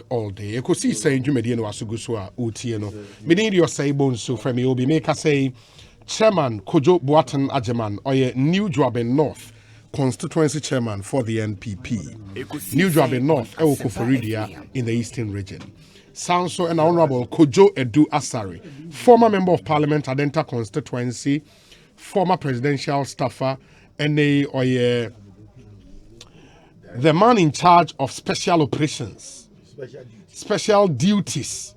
all day. Ekosiisen dwumadi no asugu so a utie no. Me need your say bones so from me obi make say Chairman Kojo Boateng Ajeman or New Joabin North constituency chairman for the NPP. New Joabin North Ekoforidia in the Eastern region. Sanso and Honorable Kojo Edu Asari, former member of Parliament Adenta constituency, former presidential staffer, and the man in charge of special operations, special duties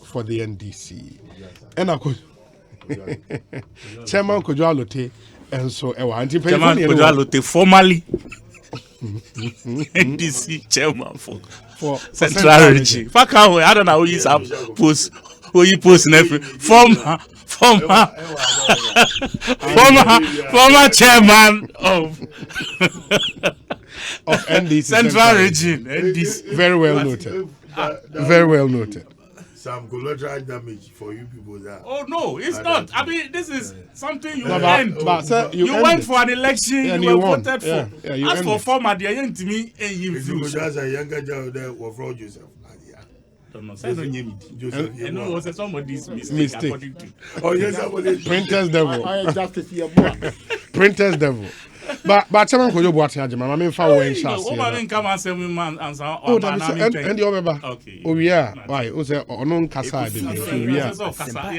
for the NDC. And I could Chairman Kojo Alote, and so Chairman Kojo Alote formally NDC chairman for Central Region. I don't know who is up post in every former chairman of NDC Central Region. NDC. Very well noted. Very well noted. Some collateral damage for you people there. Oh no, it's not. I mean, this is something you earned. You went for an election, and you were voted for. Yeah, as for former, they ain't to me. You just a younger child there who fraud yourself. I know it was somebody's mistake. According to. Oh yes, somebody. Printers devil. I justice your boy. Printers devil. But Chairman Kojo Boateng Ajeman, I mean, for when shots. Come and say man answer. Oh, and the other. Okay. Oh yeah. Why? O say onon kasa de. Yeah.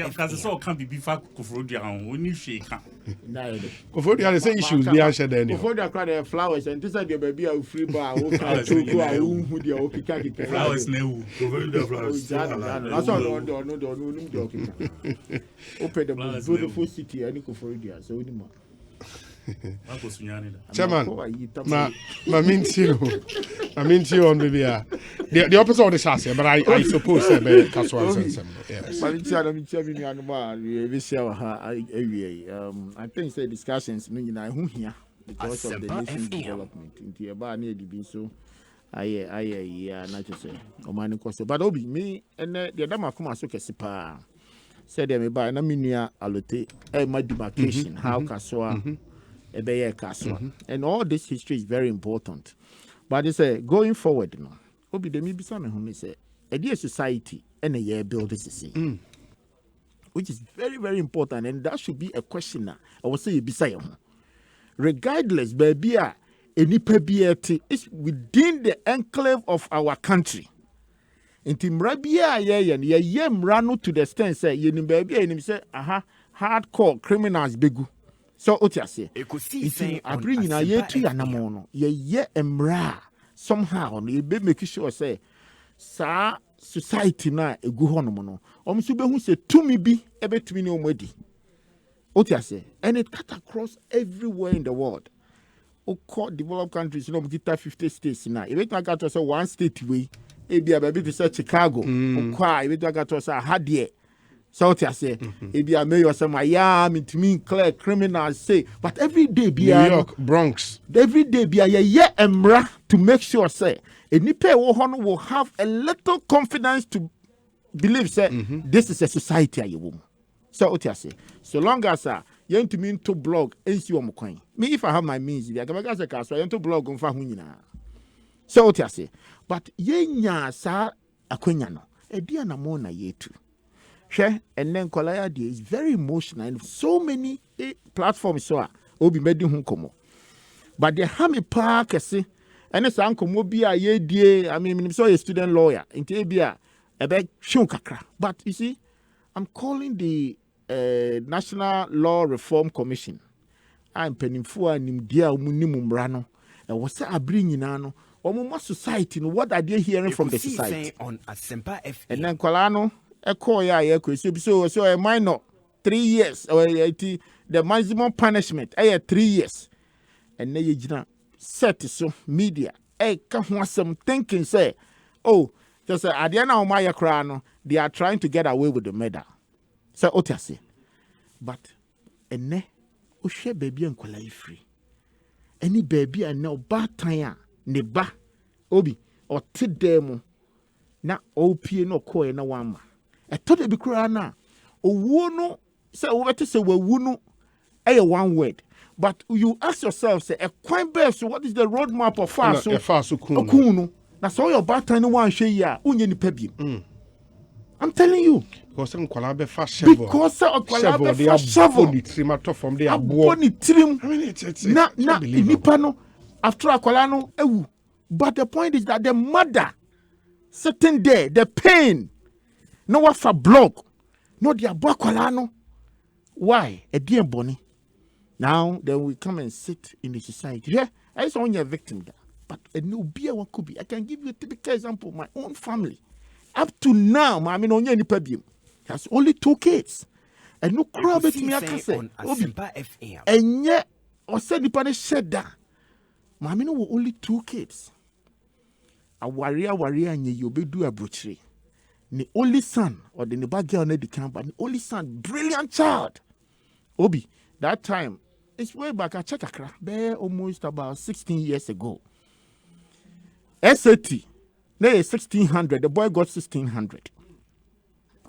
Kasa so can be before Kofrodia when you shake. Kofrodia they say issues be answered there. Kofrodia cry the flowers and this is the baby a free bar. O can choco a who dey o kika. Flowers newu. Kofrodia flowers. That's all no. Open the beautiful city and Kofrodia so we know. Chairman, I mean to on baby. The opposite of the chassis, but I suppose yes. I think the discussions because of the nation development into a bar near the so I not to say Omani Costa, but Obi me and the Adama come so kesipa said they may buy na minia alote my demarcation how Kaswa. And all this history is very important. But it's going forward, you know. Obi de mi bisa me home say a dear society and a year build this which is very, very important, and that should be a question now. I will say beside regardless, baby, any pebiety is within the enclave of our country. In Tim Rabia, ye mrano to the extent say ye baby and him say, hardcore criminals begu. So otiase Ekosiisen abri na ye tu yanamo no ye emra somehow no be make sure say sa society na egu hono no omso be hu say tumi bi ebetumi ne omadi otiase and it cut across everywhere in the world. Oko developed countries no kita 50 states na e better got to say one state way e bia baby to say Chicago okwa e better got to say hadie. So I say, if you are mayor, say Miami, to me, clear criminals say, but every day be New York, Bronx. Every day be a emra to make sure say, a nipe will have a little confidence to believe say this is a society I will. So what I say, so long as you to mean to blog, coin. Me if I have my means, I can say so I to blog on Fahunina. So what I say, but ye sa akwanyano, e dia na mo na ye too. And then Kolaya Day is very emotional and so many platforms so obi medi hun komo. But the hami park say and it's uncle mobia ye die I mean so a student lawyer in Tibia about kakra. But you see, I'm calling the National Law Reform Commission. I'm penning for nim dia munimum rano and what's a bringing nano or society. What are they hearing from the society? On and then Kolano. So a minor 3 years or the maximum punishment 3 years and then you set so media come some thinking say just at the end of my crown they are trying to get away with the murder. So otiase but ene o hwe baby and kwala free any baby and now bad time ne ba obi or tidem na opie no ko na wama I thought it be crana. Oh, no, say, what to say, well, one word. But you ask yourself, say, a coin best, what is the roadmap of fast? Faso Okuno. That's all your bad time one share ya. Unye ni pebi. I'm telling you. Because some kwalabe fa shovel. Because Shovel, they are shovel. body trim top from the Body trim. I mean, it's Na unbelievable. nipa no after akwala no ewu. But the point is that the mother sitting there, the pain, no what for block, no the akwala no. Why? A dear bonny. Now then we come and sit in the society. Yeah, I saw only a victim there. But a new beer what could be. I can give you a typical example of my own family. Up to now, I mean only any pebium. He has only 2 kids. And no crowd at me on Asempa FM. and yet or said the panic said that. Mammy no only 2 kids. A warrior and you be do a butchery. The only son or the neighbor girl in the camp, but the only son, brilliant child. Obi, that time, it's way back at Chakakra, there almost about 16 years ago. SAT, they 1600, the boy got 1600.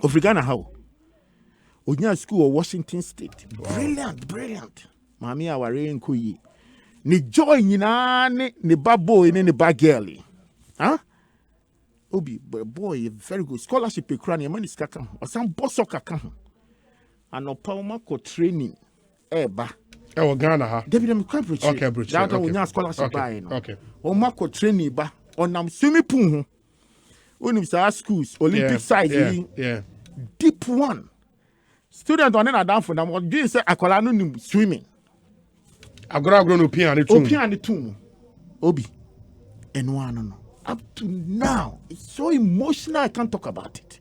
Africana how? Onya school of Washington State. Wow. Brilliant. Mami aware nkoyi. Ni joy nyina ne ba boy ne ba girl. Huh? Obi boy very good scholarship e kra ne man is kaka. Osan boss kaka ho. Anopa ma ko training eba. Oh, Ghana ha. David am kra preach. Okay, preach. That onya scholarship buy no. Okay. O ma ko training ba. Onam swimming pool ho. Onim sa schools Olympic side yeah. Deep one. Student on na down for them what do you say akola no nim swimming. Agora no piano too. Piano too. Obi. And one no. Up to now, it's so emotional I can't talk about it.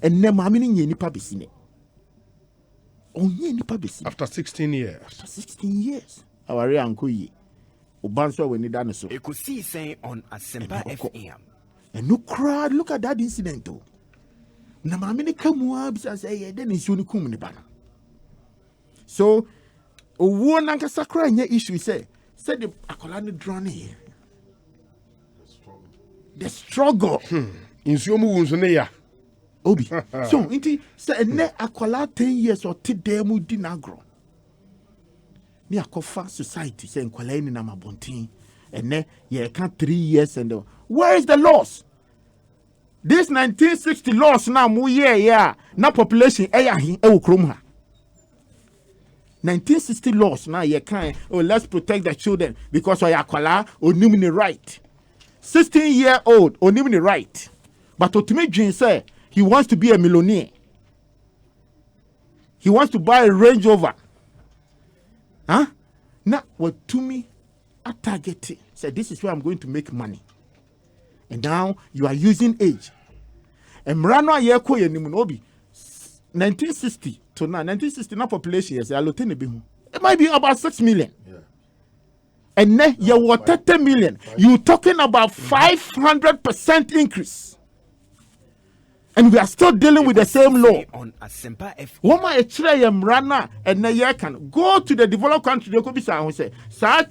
And then mama ni nipa besine. Onye nipa besine. After 16 years. After 16 years. Awari anko yi. Obanso we ni dane so. Ekosiisen on Asempa FM. And no crowd, look at that incident though. Na mama ni kamwa bisa say yeah then nsuo ni kum ni bana. So owo nanka sakra nya issue say the akola ni drown here. The struggle. Nsuo mu wunso ne ya. Obi. So inti say ne akola 10 years or ti dem di nagro. Ni akofa society say nkwala ni na mabontin. And ne ye can 3 years and where is the loss? This 1960 loss now mu yeah na population hin e krom ha. 1960 loss now ye can let's protect the children because of akola onim ni right. 16-year-old onim ni right. But Otimi Dream say he wants to be a millionaire. He wants to buy a Range Rover. Huh? Now what to me are targeting. Say this is where I'm going to make money. And now you are using age. And Mrano Ayeko Yenimonobi 1960 to now 1960 now population is it might be about 6 million. Yeah. And then you were 30 million. You're talking about 500% increase. And we are still dealing with the same law. On Asempa FM. Woma echire ye mrana and na ye can go to the developed country they could be say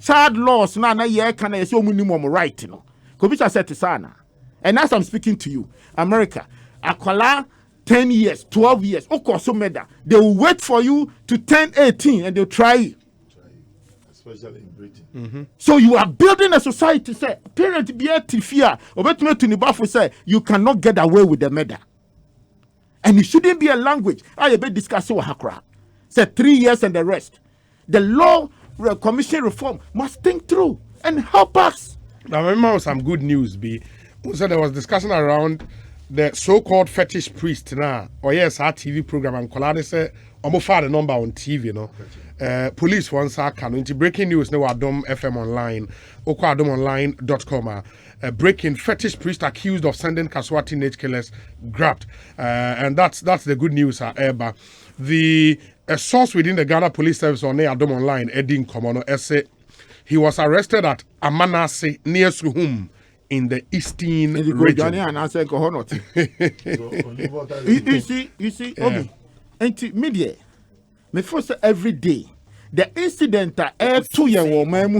child laws na ye can say minimum right no. Could be said sana. And as I'm speaking to you, America, akola 10 years, 12 years, okoso meda. They will wait for you to turn 18 and they'll try you. Especially in Britain. So you are building a society say parent be a fear obetime to nibafu say you cannot get away with the murder. And it shouldn't be a language. I be discussing with Hakra. Say 3 years and the rest. The law commission reform must think through and help us. Now, I remember some good news. So there was discussion around the so-called fetish priest now. Or yes, our TV program and Kolade said, "I'm find the number on TV." You know, police once are coming into breaking news. No, Adom FM online, okwadomonline.com. Breaking fetish priest accused of sending Kaswa teenage killers grabbed, and that's the good news. However, the source within the Ghana Police Service on Adom Online, Edin Komono, essay. He was arrested at Amanase near Suhum in the eastern region. You see, Obi, and media, me first every day. The incident that air 2 year old man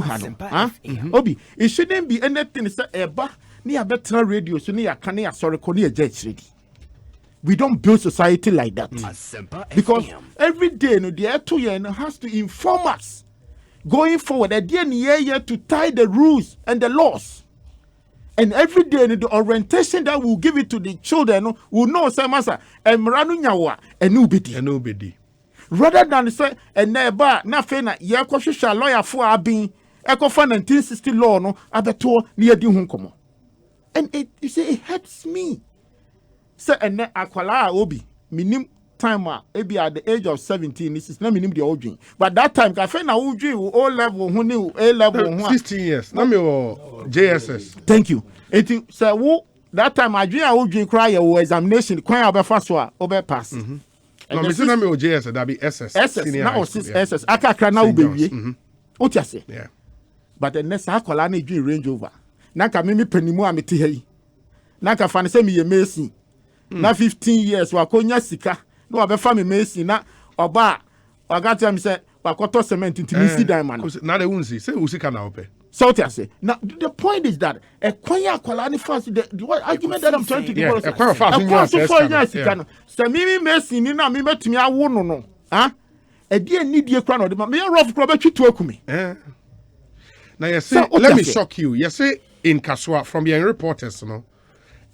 Obi, it shouldn't be anything. It's a near better radio, so near Kania, sorry, Korea Jets ready. We don't build society like that. Because every day, no, the air 2 year has to inform us. Going forward, at the end year to tie the rules and the laws. And every day, the orientation that we'll give it to the children will know, say, Master, Emranu Nyawa, and nobody. Rather than say, and never, nothing, Yakosha lawyer for our being, Eco 1960 law, no, abeto near the Hunkomo. And you say, it hurts me. Say, and then Aquala Obi, minim time, maybe at the age of 17, this is not minim the old dream. But that time, I find out dream, O level, who knew A level, 16 years. Let me JSS. Thank you. It so that time I dream, I would dream cry or examination, cry over first one, over pass. No, me say na me JSS, that be SS. Now SS. I can't now baby. What you say? Yeah. But the next I call any dream range over. Naka mimi penimu ameti hei. Naka fani se mi ye mesi. Na 15 years wakonya sika. No abefa me mesi na oba. Wagati am say wakoto cement into me see diamond. Na de unsi say usika na ope. So what I say. Now the point is that a kwanya kwala ni fast the argument that I'm trying to give us. A kwanya fast in your so mimi mesi ni na mi metumi awo no no. Ah? E die ni die kra no de me rough kra be twitu akumi. Now you say, let me shock you. You say in Kaswa from your reporters, you know,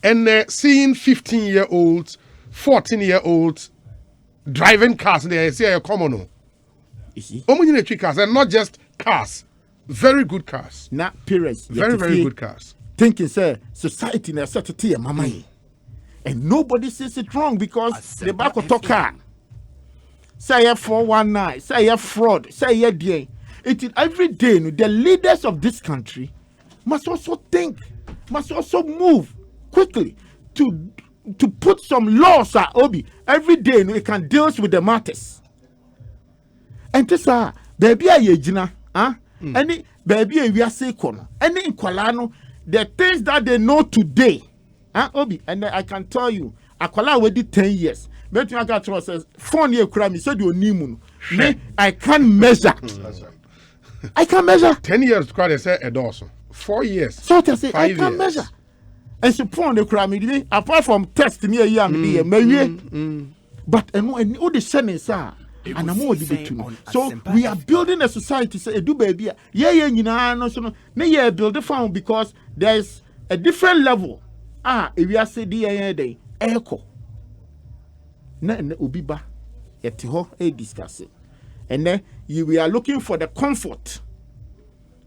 and seeing 15-year-olds, 14-year-olds driving cars, they say a common. You see? Only cars, and not just cars, very good cars. Not parents. Very good cars. Thinking, say, society na set to mama. And nobody says it wrong because the back of car. Say a 419, say a fraud, say a DA. It is every day, the leaders of this country must also think, must also move quickly to put some laws obi every day it can deal with the matters. And this baby ayejina, any baby we are saying, any inkwalano, the things that they know today, obi, and I can tell you, akwala already 10 years. But you got to say 4 year crime, said you need me, I can't measure. That's right. I can measure 10 years to cry, they say a dozen. 4 years. So I say I can measure. And so point the crime apart from test me a young but and all the sentence are and I'm more debate to. So we are building a society say do baby no so no build the farm because there's a different level. If we are say day echo. Na obiba yeti ho discuss it. And then we are looking for the comfort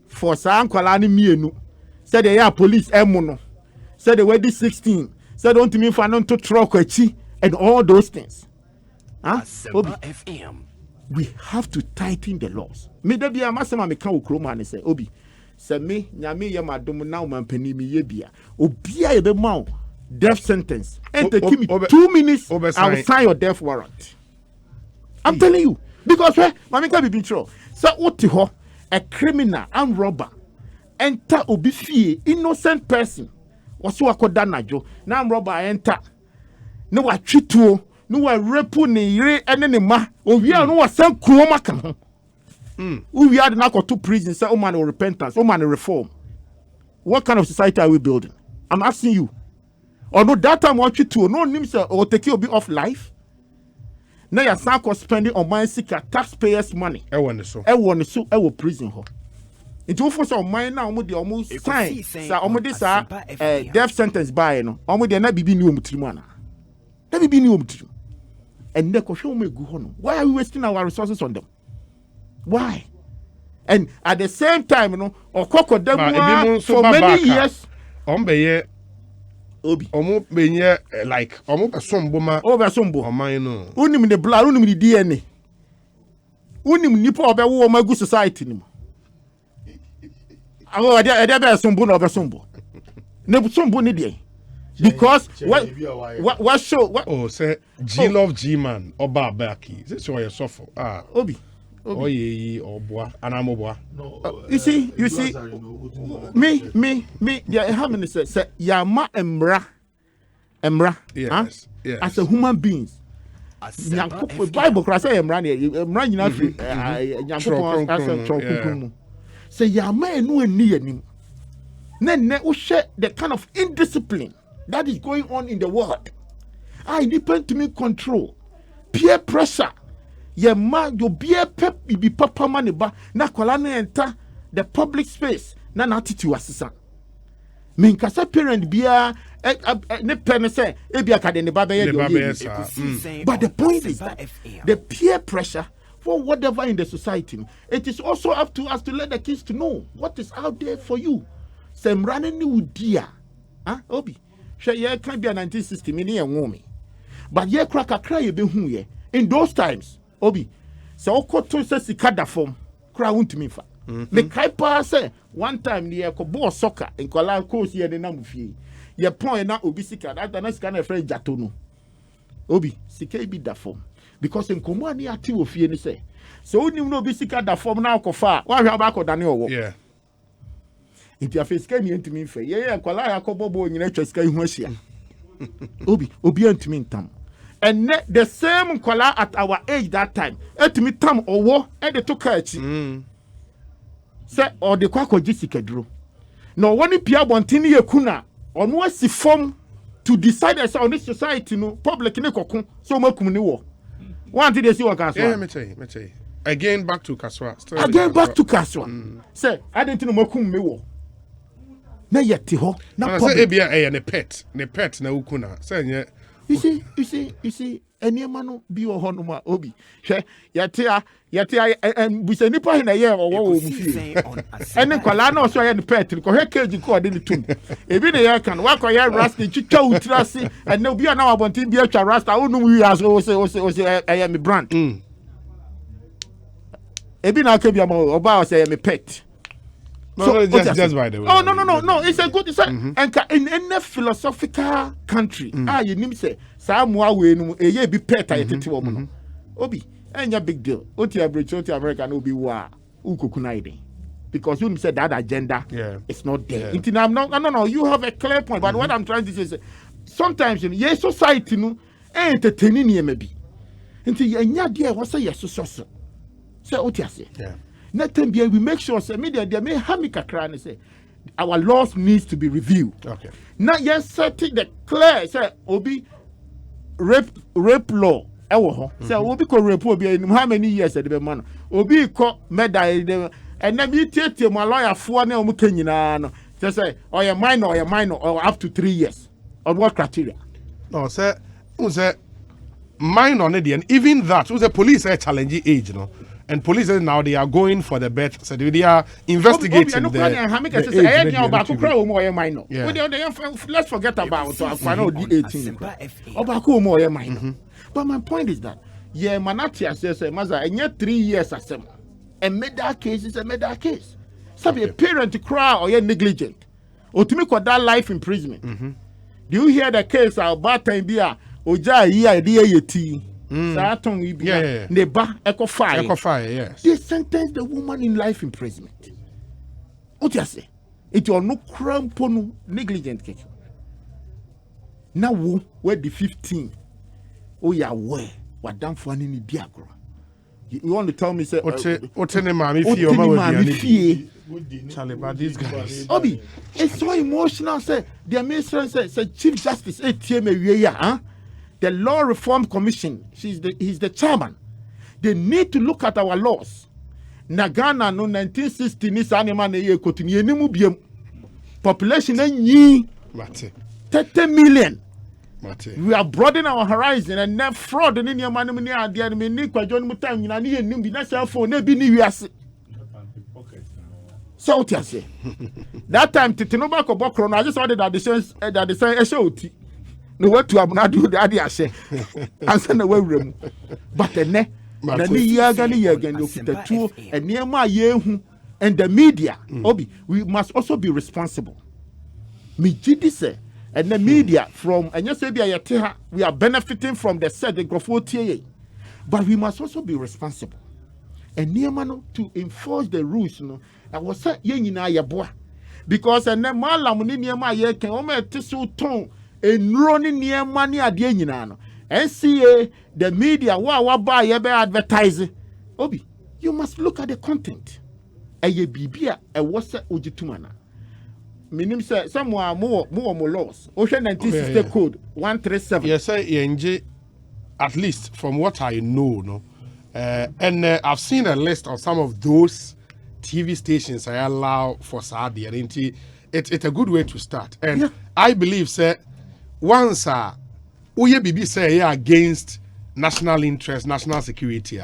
for Sankwalani Mienu. Said they are police Emono. Said they were 16. Said don't mean for non to trokachi and all those things. FM. We have to tighten the laws. Me there be a masema me kan ukroma and say Obi. Say me nyame ye madom na o mampani me ye bia. Obia ye be ma death sentence. And give me 2 minutes I will sign your death warrant. I'm telling you. Because Mami can be true. So what a criminal and robber enter obi fie innocent person. Was so akoda najo. Now robber enter. No wa twituo, no wa rape ni yire ene ne ma. Owi a no wa san kroma kan ho. We are now to prison say man of repentance, man of reform. What kind of society are we building? I'm asking you. Or no that time what twituo no nim say or take you be off life. Now you're spending on my seeker taxpayers' money. I want to prison her. It will force on mine now almost sign. So almost this death sentence by no. Almost they not be new mutimana. Never be new mutim. And they show me go on. Why are we wasting our resources on them? Why? And at the same time, or for many years. Obi omo benye like omo besombo ma besombo oman no unim the blood unim the DNA unim nipa obewo ma gu society nim awo ade besombo na obesombo ne besombo ne de because what show what say G love G man oba baki this why you suffer Obi oye oboa anamoboa you see me yeah how many say yama emra yes. As a human beings Bible cross say emra nyina free nyankopon as a chokukumu say yama enu ani anim na wo share the kind of indiscipline that is going on in the world. I depend to me control peer pressure. Your man, your beer pep, you be papa money ba na kwala na enter the public space na attitude assistant. Minkasa parent bia ne pen say ebi akade ne baba ye but the point is that the peer pressure for whatever in the society, it is also up to us to let the kids to know what is out there for you. Sem running new dear. Obi. She ye can be a 1960 mini and woman. But ye crack a cry be who ye. In those times, Obi. So koto se sikada form. Cry won't me fa. Me kai pa say one time near ko soccer in kola course ye the namu fie. Ye point na obi sika that na sika na friend jatono. Obi sika bi da form. Because in komo ani ati wo fie ni say. So oni no obi sika da form na ko fa. Wa hwa ba ko dane owo. Yeah. If your face came into me for yeah, kola ya ko bobo nyina twa sika hu ahia. Obi antimi ntam. And the same kola at our age that time. Etimi tam owo e de to ka achi. Say or the kwako jisika duro. No woni pia bontini yakuna ono asi form to decide as on this society no public ne kokon so makum ni wo. One thing they see what Kaswa. Yeah, me tell you. Again back to Kaswa. Back to Kaswa. Say I didn't know makum me wo. Na yeti ho. Na say ebia ne pet na ukuna. Say you see eniema no bi wo ho no ma obi. Hwe yete busa nipa na ye wo mu fie. Ene kwala na so ye ne pet ko hwe cage ko de ne tum. Ebi ne ye kan wa ko ye rasta twitwa utrase ene obi na wabontin bi atwa rasta onum wi as o say I me brand. Ebi na ka bi am oba o say me pet. No, just by the way. Oh no. It's a good. It's and in any philosophical country, you need say Samoa we no ye be pet ayetete wo no. Obi, enya big deal. Oti abreach, oti America no be wa ukukunaide. Because you said that agenda is not there. Yeah. No. You have a clear point, but what I'm trying to say is sometimes in your society no entertaining ye maybe. Until enya there was say yes so. Say oti ase. Yeah. Next time we make sure say media they may hamika and say our laws needs to be reviewed. Okay. Not yet setting the clear say obi rape law. Say obi ko rape obi how many years the be man. Obi ko meda and then you take my lawyer for na omu kenyina no. Say or your minor or up to 3 years. On what criteria? No, say minor and even that was a police challenge age, no. And police now they are going for the bet, so they are investigating the age. Let's forget about final 18. But my point is that Manatia says Maza and 3 years as a murder case is a murder case. Some a parent to cry or you're negligent. Or to make that life imprisonment. Do you hear the case about time beer Oja yeti? Neba Ekofire, yes. They sentenced the woman in life imprisonment. What you say? It was no crampon negligent case. Now where the 15? Oh yeah, where? What done for any diagram? You want to tell me say what's the Charlie, but these guys. Obi, it's so emotional. Say the administration say Chief Justice the Law Reform Commission, he's the chairman. They need to look at our laws. Nagana no 1960 ni animal na ye continue ni mu biem. Population ni 30 million. We are broadening our horizon and now fraud ni ni man ni ade ni ni kwajo ni mutan nyina ni enim bi na cell phone na bi ni wiase. So what you say? That time Titinoba ko bokro no I just ordered that the say oti. No what to abna do the ade ase. Answer na wawrem. But ne na ni yaga no kitatu eniema yehu and the media obi we must also be responsible. Me gidi say and the media from and you say we are benefiting from the said the but we must also be responsible. And niema to enforce the rules no I was say ye nyina ye boa because and then malam ni niema ye ken o ma tisu ton enro ni niema ni ade nyina no NCA the media wa ba ye be advertise obi you must look at the content eye bibia e wo se ogitumana minim say somewhere more laws ocean 1960 code 137 yes sir yenje at least from what I know no and I've seen a list of some of those TV stations I allow for Saudi. It's it's a good way to start. And I believe, sir, once Uye Bibi say against national interest, national security,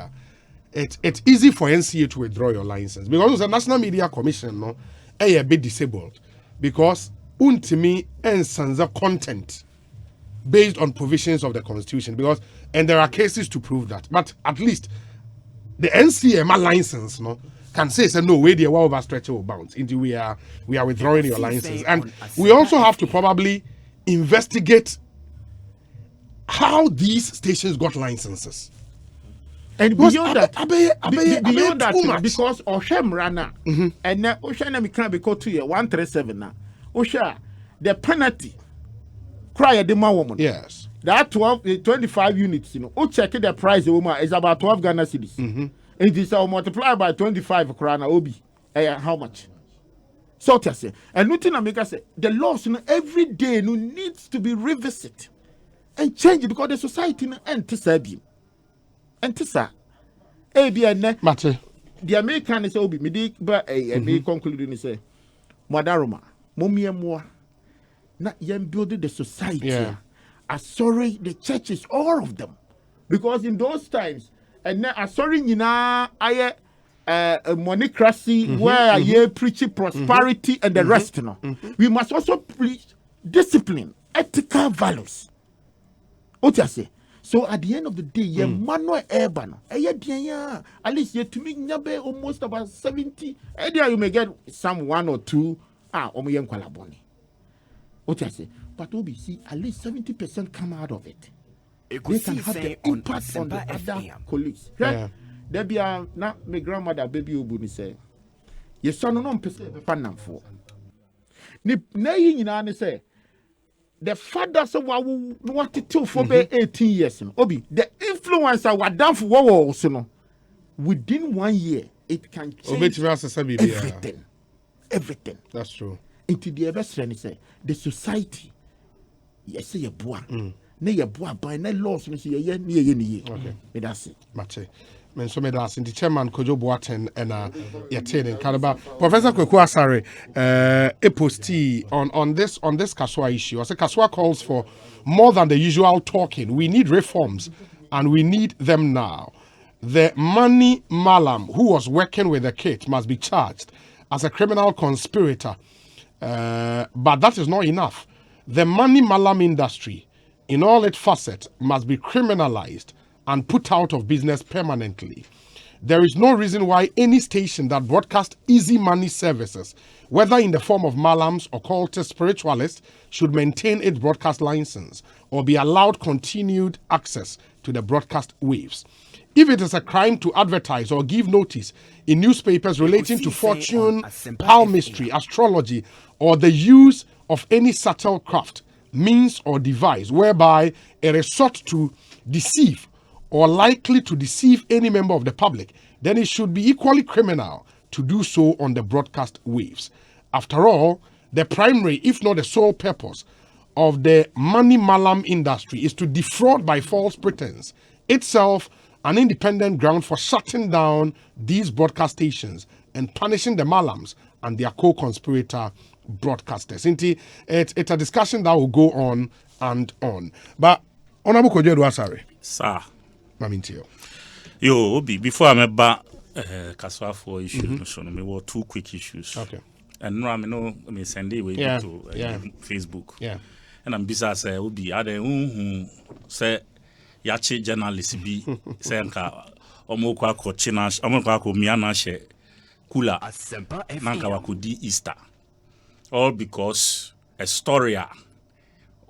it's easy for NCA to withdraw your license because the National Media Commission no a bit disabled because untimi and sansa content based on provisions of the Constitution and there are cases to prove that, but at least the NCA license no can say no way they were overstretchable bounds into we are withdrawing your license, and we also have to probably investigate how these stations got licenses. And beyond that, beyond that, because Oshem Rana and then Oshana Mikan because 2 year 137 now. Osha, the penalty cry a demand woman. Yes. That 25 units, you know, who check the price of woman is about 12 Ghana cedis. It is multiplied by 25 krana obi. How much? So to say, and nothing America say the laws every day needs to be revisited and changed because the society anti-Serbian. Antisa, ABN, Mate. The American is obi, me but me concluding say, Madaroma, Momia Moa, not yet building the society. Yeah. Sorry, the churches, all of them. Because in those times, and now sorry, you know, I a monocracy where I preaching prosperity and the rest. You know, we must also preach discipline, ethical values. What you say? So at the end of the day, your manual urban, at least you to me almost about 70. Idea you may get some 1 or 2. What you say? But Obi see at least 70% come out of it. They can have the impact on the other colleagues. Yeah. There be now my grandmother baby Obuni say, your son no person panam for. Ni na say. The father so what to for 18 years. Obi, the influencer were done for also no. Within 1 year, it can change everything. Everything. That's true. Into the best friend say the society. Yes, say boy. Ne ye boy by ne laws me say ye. Okay. That's it. Mate. Men so me das in the chairman Kojo Boateng and Yatin in Canada. Professor Kweku Asare a posti on this Kaswa issue. I say Kaswa calls for more than the usual talking. We need reforms and we need them now. The Mani Malam who was working with the kid must be charged as a criminal conspirator. But that is not enough. The Mani Malam industry in all its facets must be criminalized and put out of business permanently. There is no reason why any station that broadcasts easy money services, whether in the form of malams or cultists, spiritualists, should maintain its broadcast license or be allowed continued access to the broadcast waves. If it is a crime to advertise or give notice in newspapers relating to fortune, palmistry, astrology, or the use of any subtle craft, means or device whereby it is sought to deceive or likely to deceive any member of the public, then it should be equally criminal to do so on the broadcast waves. After all, the primary, if not the sole purpose of the Mani Malam industry is to defraud by false pretense, itself an independent ground for shutting down these broadcast stations and punishing the Malams and their co-conspirator broadcasters. It's a discussion that will go on and on. But Honorable Kojo Asare. Sir. Yo, Obi, before I'm about Kaswa for issues, so me were 2 quick issues. Okay. And now I me send it to Facebook. Yeah. And I'm busy say Obi, I who say yachi journalist be say nka omo kwa ko china omo kwa ko miana she kula nanka wakudi Easter. All because a story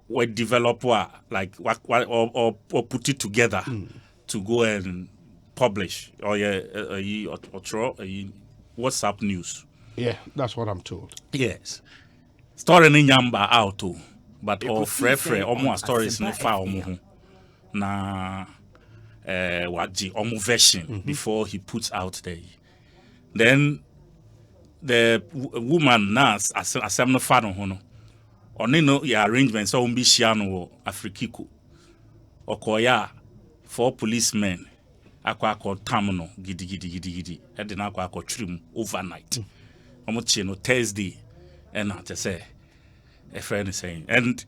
we develop like or put it together to go and publish or WhatsApp news. Yeah, that's what I'm told. Yes. Story ni nyamba out too, but all free almost stories in the file na waji almost version before he puts out there. Then the woman nas asem no fa no hono. Oni no ya arrangement so umbi shia no Afrikiko. Okoya 4 policemen akwa tam no gidi e de na akwa trim overnight. Omo che no Thursday and I just say a friend is saying, and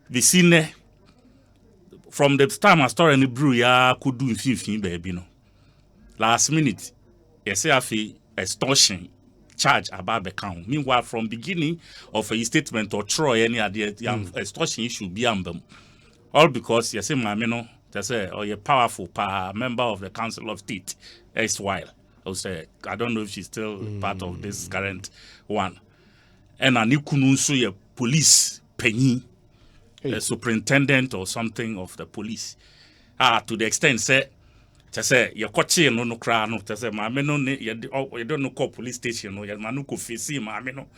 the scene from the time I started in the brew, ya could do in baby no. Last minute, yes, I feel extortion charge about the count. Meanwhile, from beginning of a statement or Troy any idea, extortion issue be them. All because you say my no, just say or you're powerful member of the Council of State, while I say I don't know if she's still part of this current one. And I need to police penny, a superintendent or something of the police. To the extent say. Say your coaching no cry no. Say my no you don't know call police station no. You manu ko face my no.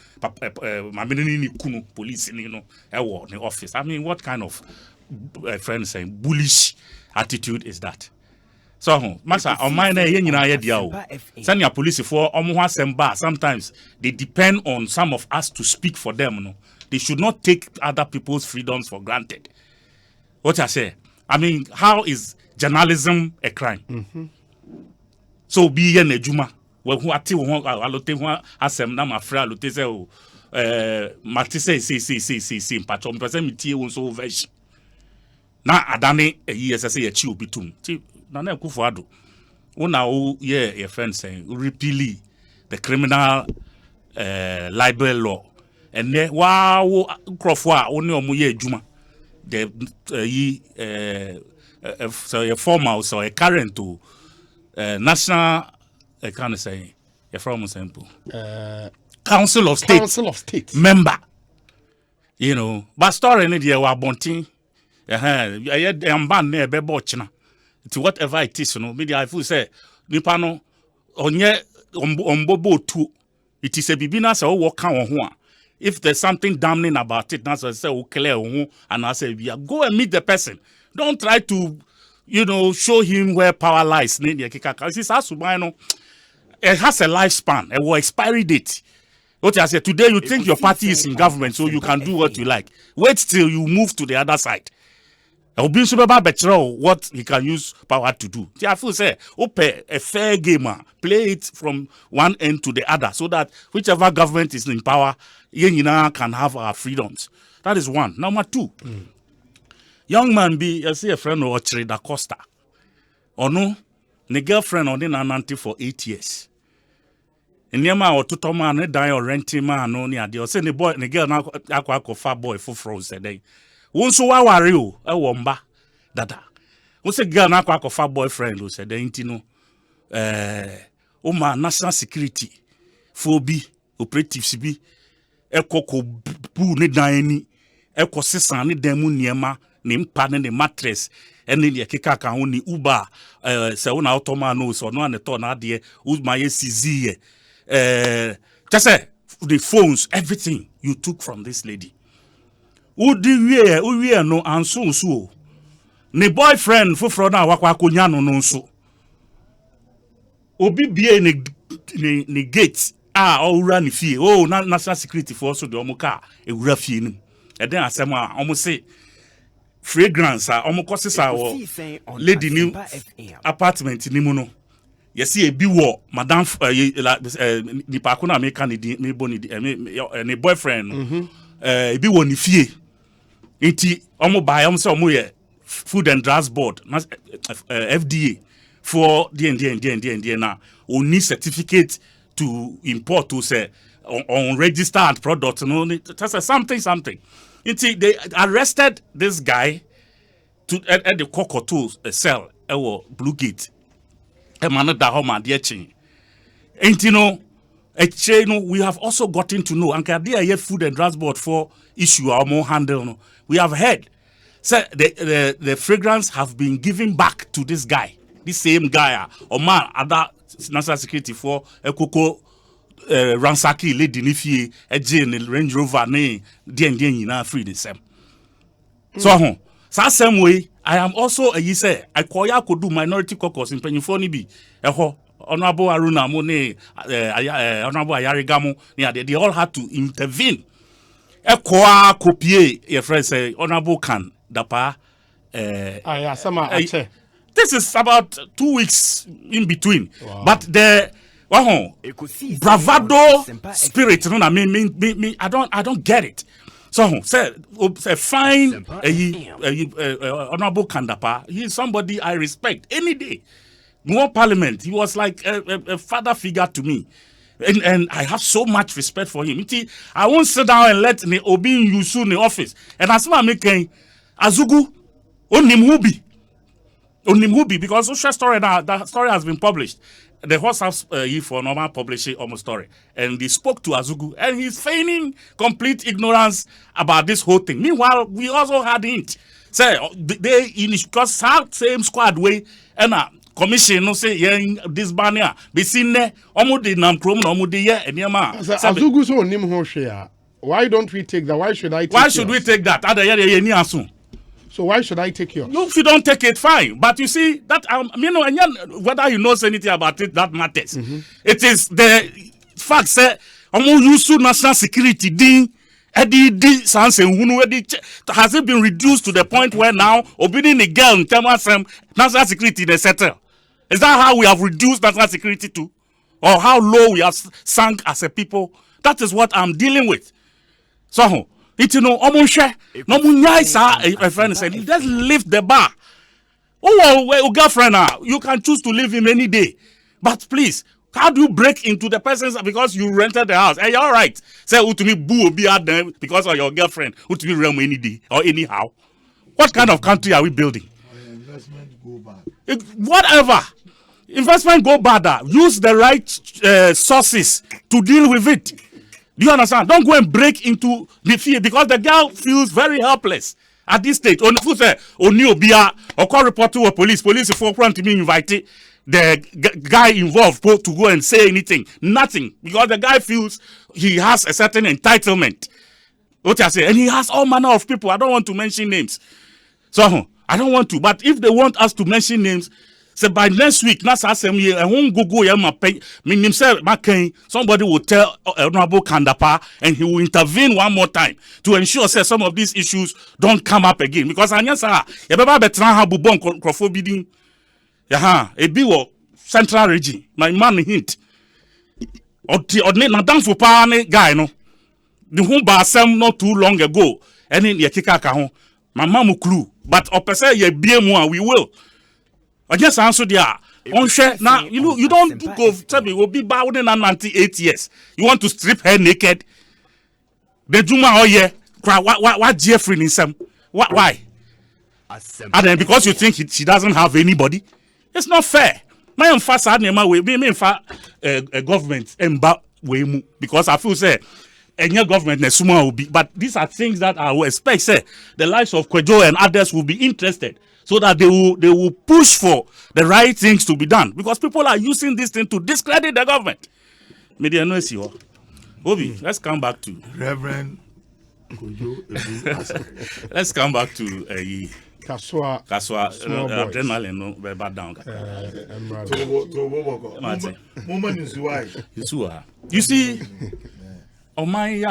My ni kunu police ni no. Ewo the office. I mean, what kind of friend saying bullish attitude is that? So masa on my na yen nyina ye dia o. Send police for omo ho asem ba. Sometimes they depend on some of us to speak for them no. They should not take other people's freedoms for granted. What I say? I mean, how is journalism a crime? So be an ejuma. Well, who ati who alote who asem na mafra alote se o matise si patron person mi tie won so version. Na adane ESS ye chi obi tum. Ti na na Akufo Addo. Una o ye your friend saying repeal the criminal libel law. And then wow Nkrofo a oni omo ye ejuma. The so a former so a current to national I can't say a former sample Council of State member, you know, but story in the wa bonting I am banned near Bebochina to whatever it is, you know, media I feel say Nipano onye ombobo too. It is a bibina so walk on. If there's something damning about it, that's why I say clear and I say go and meet the person. Don't try to, you know, show him where power lies. It has a lifespan, a expiry date. What I said today, you think your party is in government, so you can do what you like. Wait till you move to the other side. What he can use power to do. I feel say, a fair gamer, play it from one end to the other, so that whichever government is in power, can have our freedoms. That is one. Number two, young man be, I see a friend or Da Costa. Or no, the girlfriend or the nananti for 8 years. And near my or tutor man, die or renting man, no near the send the boy, the girl now, aqua far boy for froze a day. Won't so how are you? A womba, dada. What's a girl now, far boyfriend who said, the intino, national security, phobia, operatives be, a coco boo, ne diani, a cosessa, ne demu niema, name pattern, the mattress, and then the kikaka only uba, Sauna automanos or no one at all, dear, who's my SCZ. Just say the phones, everything you took from this lady. Who we no and so. Ne boyfriend for na wakwa kunyano no so. Obi bie ne gate owura ne fie. Oh, national security for so de omo car ewura fie nim. E den asem a omo say fragrance omo kosesa wo lady new apartment ni mu no. Yesi ebi wo madam ni pa ko na make ni boni ne boyfriend ebi wo ni fie. Iti omo buy omo say omo ye Food and Drugs Board FDA for the na we need certificate to import to say on registered product no that's something. Iti they arrested this guy to at the Cocoto cell Blue Gate. E man da home and we have also gotten to know and there Food and Drugs Board for issue or more handle no. We have heard say the fragrance have been given back to this guy, this same guy or man other national security for a cocoa ransaki lady nifie a Jane Range Rover ne den free the same. So same way I am also a say I could do minority caucus in Penifoni be Honorable Aruna Mone Honorable Ayarigamo, they all had to intervene. Ekoa copy your friend say Honorable Khan Dapa. This is about 2 weeks in between. Wow. But Wow, Ekosiisen bravado on Asempa spirit. No, me. I don't get it. So say fine, honorable Kandapa. He is somebody I respect any day. More Parliament, he was like a father figure to me. And I have so much respect for him. I won't sit down and let me Obi Yusu in the office. And as I'm making Azugu Onimhubi, because social story now, that story has been published. The horse has for normal publishing almost story. And they spoke to Azugu, and he's feigning complete ignorance about this whole thing. Meanwhile, we also had hint. Say they in because same squad way and commission no say this banner be seen there almost the nam chrome no de ye eniama Azugu so nim ho hwe. Why don't we take that? Why should I take why should we take that? So why should I take yours? If you don't take it, fine. But you see that whether you know anything about it, that matters. It is the fact that use national security has it been reduced to the point where now obeying the girl in terms of national security they settle? Is that how we have reduced national security to? Or how low we have sunk as a people? That is what I'm dealing with. So it's no my friend said, just lift the bar. Oh, girlfriend, you can choose to leave him any day. But please, how do you break into the person's because you rented the house? Hey, all right. Say, to me, boo be at them because of your girlfriend, who to me realm any day or anyhow. What kind of country are we building? Investment go bad. Whatever. Investment go bad. Use the right sources to deal with it. Do you understand? Don't go and break into the field because the girl feels very helpless at this stage. Who say, Obia, or call report to a police for front to me invited the guy involved to go and say anything. Nothing. Because the guy feels he has a certain entitlement. What I say, and he has all manner of people. I don't want to mention names. So I don't want to. But if they want us to mention names, say by next week, somebody will tell Honorable Kandapa and he will intervene one more time to ensure say some of these issues don't come up again. Because Anyasa, Central region, my man hint. Or not for guy no. The home basem not too long ago. And in Yakika, my mamu clue. But opesa ye BM1, we will. I just answer there. Now you don't go tell me we'll be bound in 98 years. You want to strip her naked? The Juma oh yeah, what Jeffrey in some? Why? And then because you think she doesn't have anybody, it's not fair. My emphasis government because I feel say any government will be, but these are things that I will expect. Say the likes of Kwejo and others will be interested. So that they will push for the right things to be done. Because people are using this thing to discredit the government. Media no see what. Obi, let's come back to Reverend Kojo. Let's come back to Kaswa adrenaline no back down. You see, oh my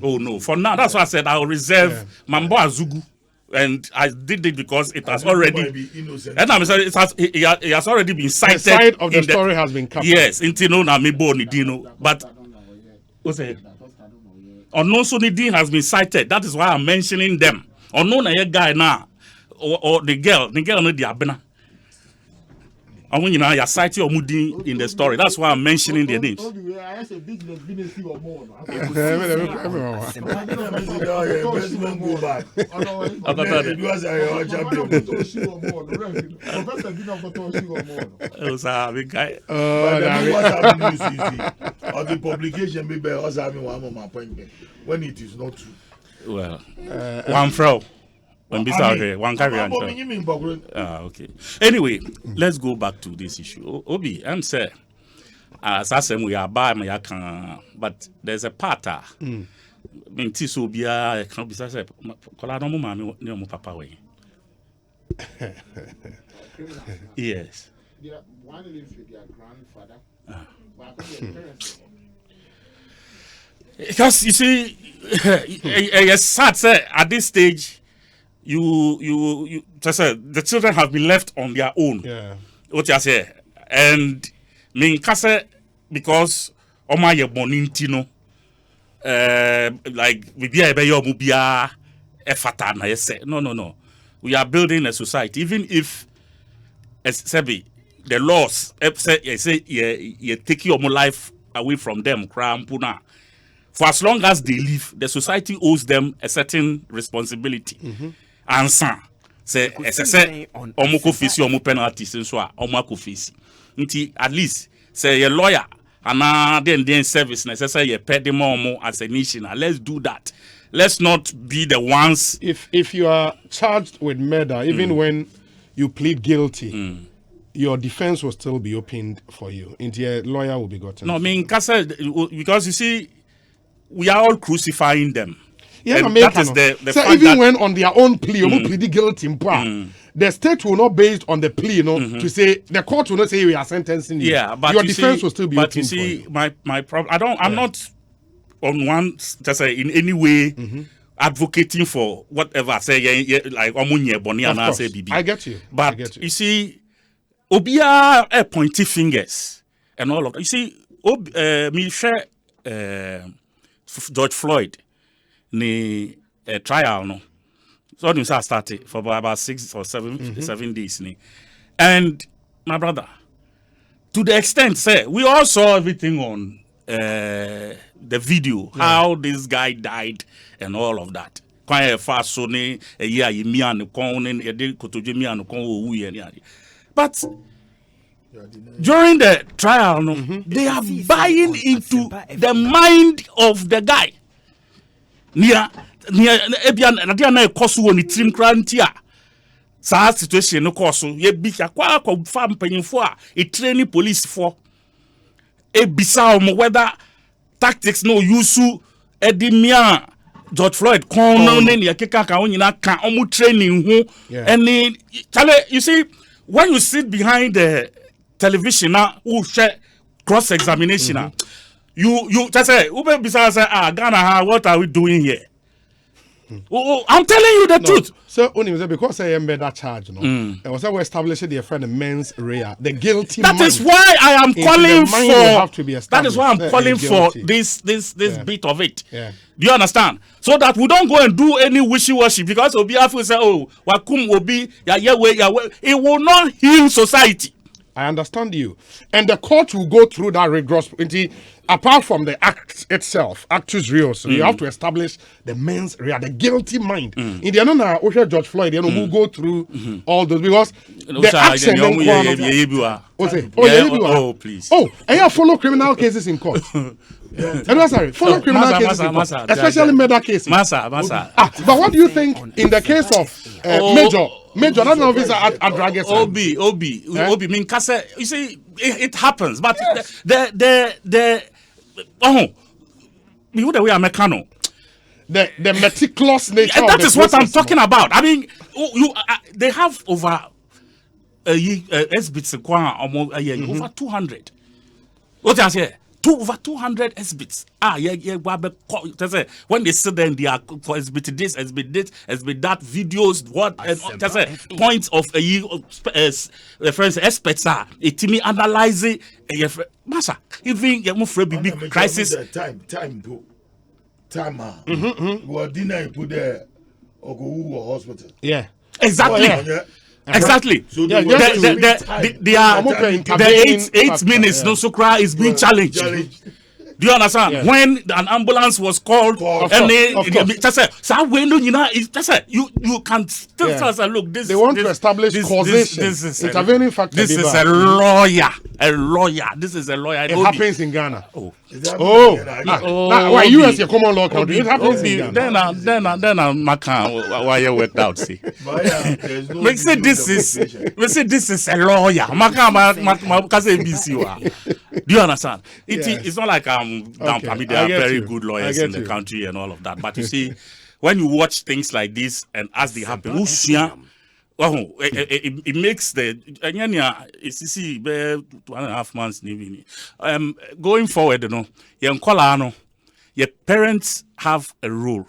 oh no. For now, that's why I said I'll reserve Mambo Azugu. And I did it because it has already. And I'm sorry, it has already been cited. The side of the story has been covered. Yes, Intino Namibo Nidino. But what's it? Unknown Sonidin has been cited. That is why I'm mentioning them. Unknown a guy now, or the girl no the abena. And when you know you're citing or Mudi in the story, that's why I'm mentioning their names. The publication be when it is not true. Well, one throw. One carry on. Okay. Anyway, let's go back to this issue. Obi, I'm saying, as I said, we are by my but there's a part. Minti so be a can be said, Colado Mammy, no papa way. Yes. One lives with their grandfather. Because you see, sad at this stage. You just said the children have been left on their own. Yeah. What you say, and Me kase because oma ye boninti no like we be ebe yo mubia efata na yese. No. We are building a society. Even if the laws say you take your life away from them, for as long as they live, the society owes them a certain responsibility. And say omoko face omo penalties so omako face. At least say a lawyer and then service necessary you pay them more as a nation. Let's do that. Let's not be the ones. If you are charged with murder, even when you plead guilty, your defense will still be opened for you. Into a lawyer will be gotten. No, I mean, because you see, we are all crucifying them. Yeah, that is the so fact even that, when on their own plea, plead guilty, the state will not based on the plea, to say the court will not say we are sentencing you. Yeah, but your you defense see, will still be but open you see, for you. my problem. I'm not on one just say in any way advocating for whatever say like omunye boni Of and course. say bibi. I get you. But I get you. you see, obia pointy fingers and all of that. You see, me share George Floyd ni trial no. So I started for about 6 or 7 days ni. And my brother, to the extent say we all saw everything on the video, how this guy died and all of that. But during the trial, they are buying into the mind of the guy. Situation no course ye bi kwa fa mpanyimfo a training police for bisa whether tactics no use edimia George Floyd kono ne ne keka ka onyina ka omu training ho any you see when you sit behind the television now who share cross examination you just say ube bisa say Ghana, what are we doing here? I'm telling you the truth. So only because I am that charge, and was we establishing the friend mens rea, the guilty. That mind. is why I am calling for. Have to be That is why I'm calling for guilty. this bit of it. Yeah. Do you understand? So that we don't go and do any wishy-washy because Obiafu will say, "Oh, wakum obi ya yewe." It will not heal society. I understand you, and the court will go through that rigorous. Apart from the act itself, actus reus, so you have to establish the mens rea, the guilty mind. In the end, George Floyd, will go through all those because the action. Please. Oh, and you follow criminal cases in court. Follow criminal cases in court, especially murder cases. But what do you think in the case of Major? That's not visa at Dragas. Obi. Mean, you see, it happens, but the way Americano. The meticulous nature. That is what I'm talking about. I mean, they have over exhibits over 200. What I say? Over 200 exhibits. When they sit there and they are for exhibit this, exhibit that, videos, what points of reference experts are. It analyzing even crisis. Time. What dinner put there or go hospital. Yeah. Exactly. Exactly. So the 8 minutes no sukra is being challenged. Do you understand? Yeah. When an ambulance was called, and you can still tell us, look, this they want to establish causation. This is intervening factor. This is a lawyer. This is a lawyer. It happens in Ghana. Why why you as your common law country? It happens in Ghana. Then I'm why you worked out. See, we say this is a lawyer. Do you understand? It's not like I'm down. I mean, there are very good lawyers in the country and all of that. But you see, when you watch things like this and as they happen, it makes the it's see 2.5 months going forward, your parents have a role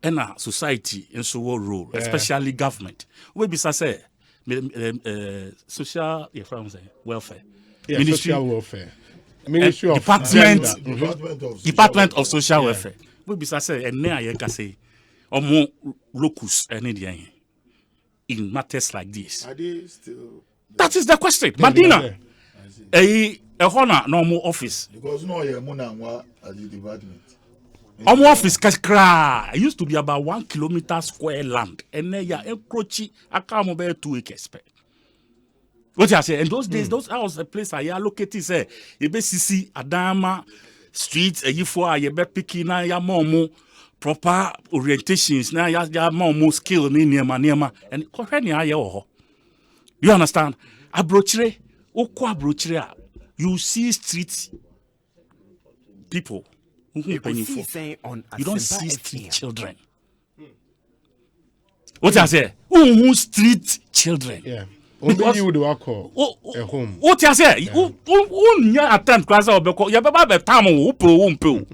in a society and so a role, especially government. We be say social welfare. Yeah, Ministry social welfare. Ministry of Department Gender. Department of Social Welfare. We be say and na ye ka say omo locus any there in matters like this. Are they still? That is the question. Yeah, Madina, yeah. a honor normal office. Because no, you're Munangwa at the department. Omo office kashkra. It used to be about 1 kilometer square land. And then ya encroach akamo be 2 acres. What you say? In those days, that was the place I allocated. Say, you be sisi Adama streets. You for you be picking na ya momo proper orientations. Na ya momo skill ni niema. And correct ni aye oho. You understand? Abrochire, okwa abrochire. You see street people. Ekosiisen on You don't Asempa see FM. street children. What I say? Who street children? Yeah. Only Because- you do call a home. What you say? Who attend class or because you be time who do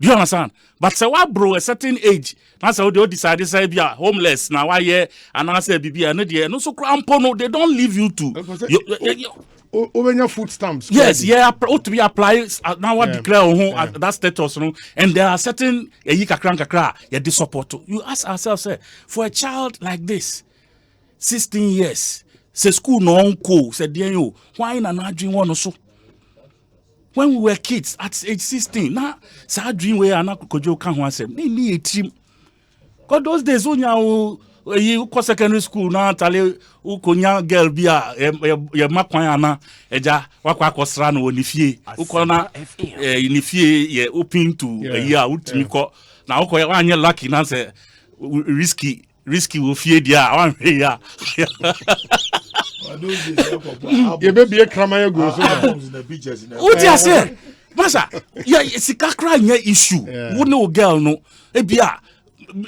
you understand? But say what bro a certain age. That's how they decide to say be homeless now. Why yeah? And I say be no there. No so no. They don't leave you to. Over your food stamps. Yes, yeah, ought to be applied now. What Yeah. declare that status, no? And there are certain the support. You ask ourselves, say, for a child like this, 16 years, say school no uncle, said you, why not dream one or so? When we were kids at age 16, now, say dream where I not could you can say, me a team. God those days when you go secondary school now, tell ukonya girl bia ye makwan ana eja wakwa akosra no ni fie ukona ni fie ye open to year utimi ko na ukoya wanye lucky na say risky wo fie dia wan hwe ya You be a crama go so. Albums in the beaches. uti ase masa ya sika kra nya issue wo no girl no e bia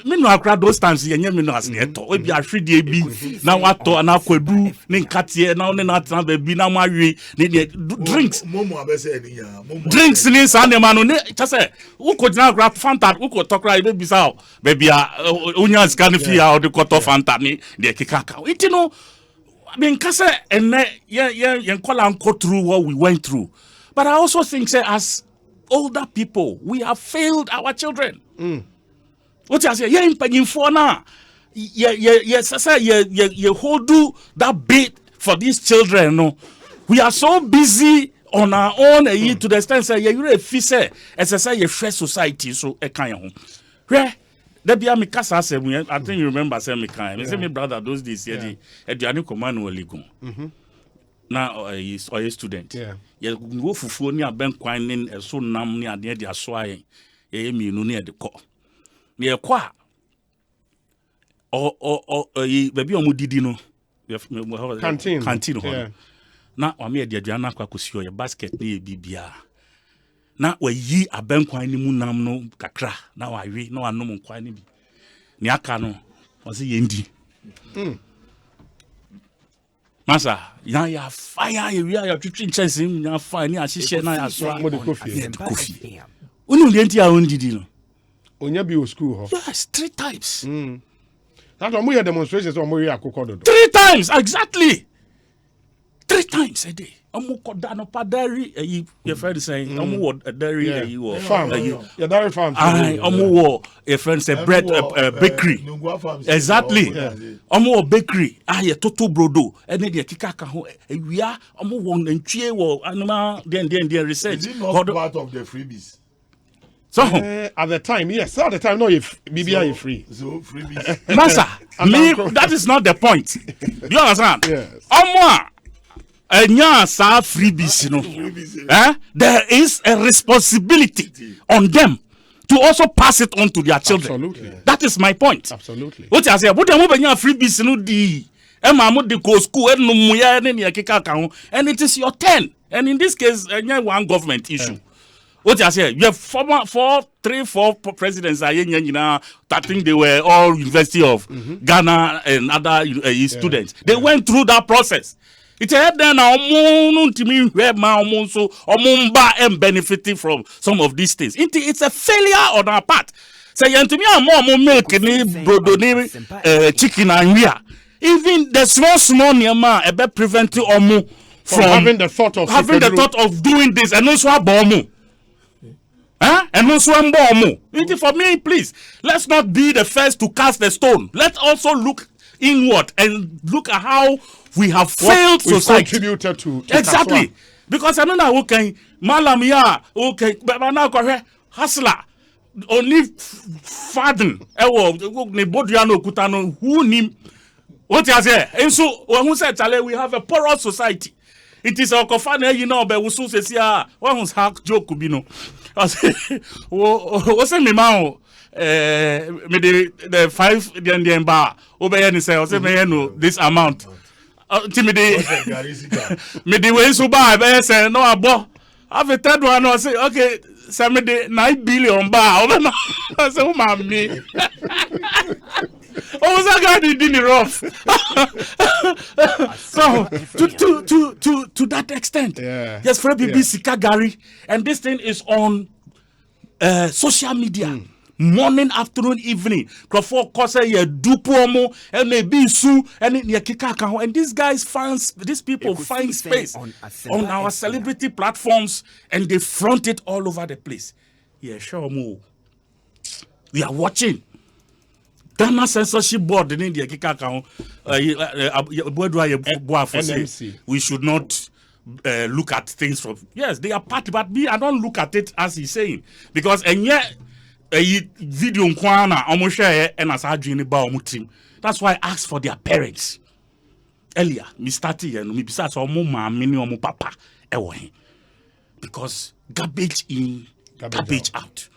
me no akra those times ye me no as ne to e bia hwede bi na wato na kwadu ne nkatie na one na tena ba bi na mawe ne drinks Momo abese eniya. drinks ni sane ma no ne chase wo ko gina akra fanta wo ko tokra e be bisa ba bia onya sika ne fia o de ko to fanta ni de kikaka iti no I mean kase enne ye call and go through what we went through, but I also think say as older people we have failed our children. What you say? Yeah, in for now. You hold do that bit for these children. No, we are so busy on our own to the extent say you're a fisher as I say a fresh society. So a kind of home. There be a mikasa say I think you remember say me kind. Me say me brother those days the Eduani command will go. Now is a student. Yeah. You go fufu ni aben kwan ni so nam ni ade de aso ayen. Ye mi nu ni de ko. Me kwa baby omudidi no Canteen. ho. Yeah. Na o me de aduana kwa kosi o basket ni e bibia. Na wayi abenkwan ni mu nam no kakra na wawe na wanom nkwan ni bi. Ni aka no o se yendi. Masa ya fire ya twitwi chance ya fire ni ahihye na ya so Mo de coffee. Asempa Kofi. FM. Unu de ntia o ndidi no. Onya bi o school ho. Yes, 3 times. That's why we demonstrations on we akoko dodo. 3 times exactly. 3 times a day. Omo koda no padari your friend saying omo wo dairy wo Farm. Yeah, dairy farm. ai omo wo your friend say bread bakery. Exactly. Omo wo bakery ye toto brodo ene de kika ka ho ewia omo wo ntwie wo animal den research. Is it not part of the freebies? So At the time, yes. At the time, no, if BBI is free. So freebies. Master, that is not the point. Do you understand? Yes. Omo enya sa freebies no. There is a responsibility on them to also pass it on to their children. Absolutely. That is my point. Absolutely. What I say, but dem benya freebies no di. Emma mo de go school and no muya ne kika ka ho, and it is your turn. And in this case, enya one government issue. What I say, you have 4 presidents are that think they were all University of Ghana and other students. They went through that process. It's a head down and benefiting from some of these things. It's a failure on our part. Say to me, more milk brodo chicken and we are. Even the small near a bit preventing from having the thought of doing this, and also abomu. And also abomu. For me, please, let's not be the first to cast the stone. Let's also look inward and look at how we have failed society. Contributed to exactly. Because I know okay, malamia, okay, but now hustler. Only faden ne bodriano kutano who nim what you say and so who said we have a porous society. It is our kofane you know but we so say one who's hack joke be no I say say me ma me the 5 the bar obey ni say say me no this amount timide me the way so buy be say no abo have a third one I say okay 9 billion bar. I said, oh, mommy. Oh, was that guy did it rough? So, to that extent, yes, for BBC Kagari, and this thing is on social media. Morning, afternoon, evening. Crawford Kosa ye dupomo and maybe su and and these guys these people find space on our celebrity platforms and they front it all over the place. Yeah, sure mo. We are watching. Ghana censorship board in India we should not look at things from they are part, but me I don't look at it as he's saying because and yet. Video nkwana almost share and as I dream about team. That's why I asked for their parents earlier. Me started and me besides omo mama ni omo papa because garbage in, garbage out.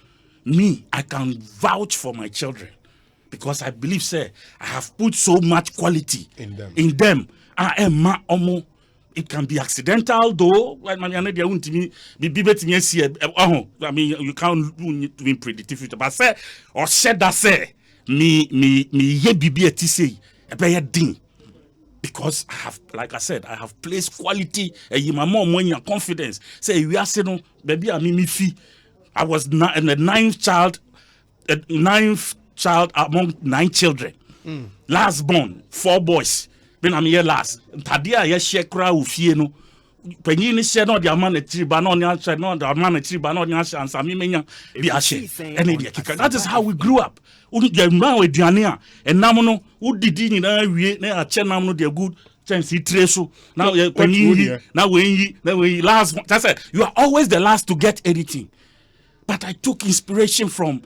Me, I can vouch for my children because I believe, sir, I have put so much quality in them. I am ma omo. It can be accidental though. I mean, you can't do predictive, but say or said that say me ye bibi etisi ding because I have, like I said, I have placed quality and my mom when your confidence say we are saying baby I me fee. I was the ninth child among 9 children. Last born, 4 boys. Been am here last. Tadia ye share kra ufie no. Penyi ni share no dia man e triba no nya share no dia man e triba no nya share ansa me menya bi a share. That is how we grew up. Unu dia man we duane a enam no udidi ni na wie na a che nam no dia good chance treso. Now penyi now we last. That's it. You are always the last to get anything. But I took inspiration from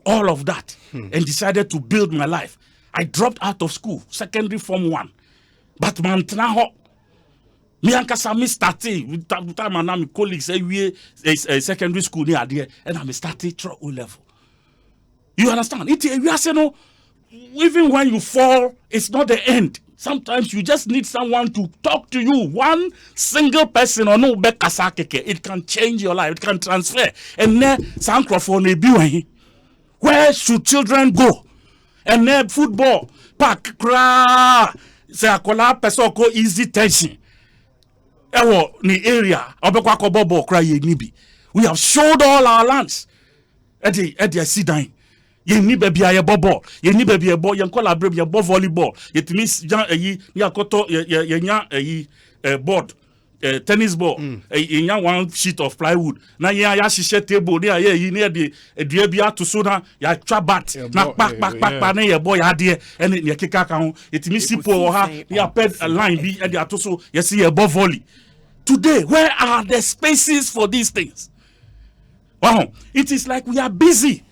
all of that and decided to build my life. I dropped out of school, secondary form 1. But mantna ho me ankasa me started with time and my colleagues say we secondary school near there and I started through O level. You understand? We are saying no, even when you fall, it's not the end. Sometimes you just need someone to talk to you. One single person or no bekasakeke, it can change your life. It can transfer. And then sankrofone where should children go? And then football park cra. Say akola person ko easy tension. Ewo ni area obekwa ko bobo cry ye nibi. We have showed all our lands. Edi sit down. Ye ni baby aye bobo. Ye ni baby ebo ye collaborate ye bo volleyball. Ye timi jan eyi ni akoto ye nya eyi board. Tennis ball, one sheet of plywood. Now ya shisha table near ye near the drebia to soda ya trabat na back na boy adie and ya kika kan it me sipo ha ya ped a line be and ya to so you see above volley. Today, where are the spaces for these things? Wow, it is like we are busy.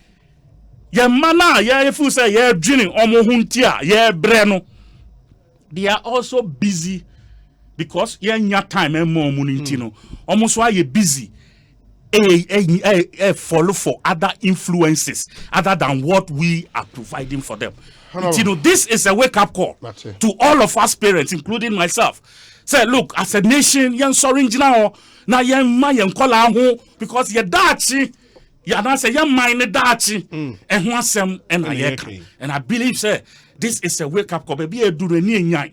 Ya mana ya if say ya drilling omo huntia ya breno. They are also busy. Because your time and more money, almost why you're busy. Follow for other influences other than what we are providing for them. This is a wake-up call to all of us parents, including myself. Say, look, as a nation, you're sorry now. Now you're my because you're dachi. You're not saying you're mine dachi. And once and I believe, sir, this is a wake-up call. Maybe a do the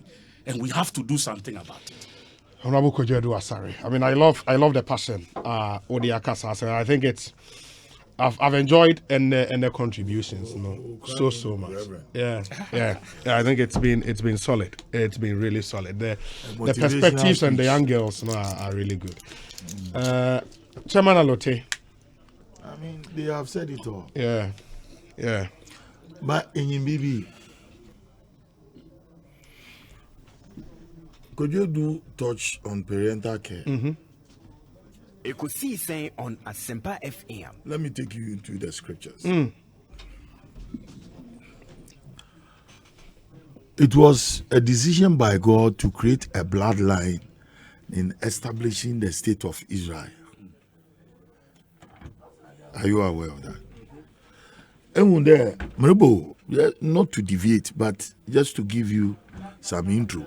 and we have to do something about it. Honorable Kojedu Asare. I mean, I love the passion. Odiakasa. I think it's I've enjoyed and the contributions, so much. Yeah. I think it's been solid. It's been really solid. The perspectives and the young girls are really good. Chairman Alote. I mean, they have said it all. Yeah. But in Bibi, could you do touch on parental care? Ekosiisen on Asempa FM. Let me take you into the scriptures. It was a decision by God to create a bloodline in establishing the state of Israel. Are you aware of that? And there, not to deviate, but just to give you some intro.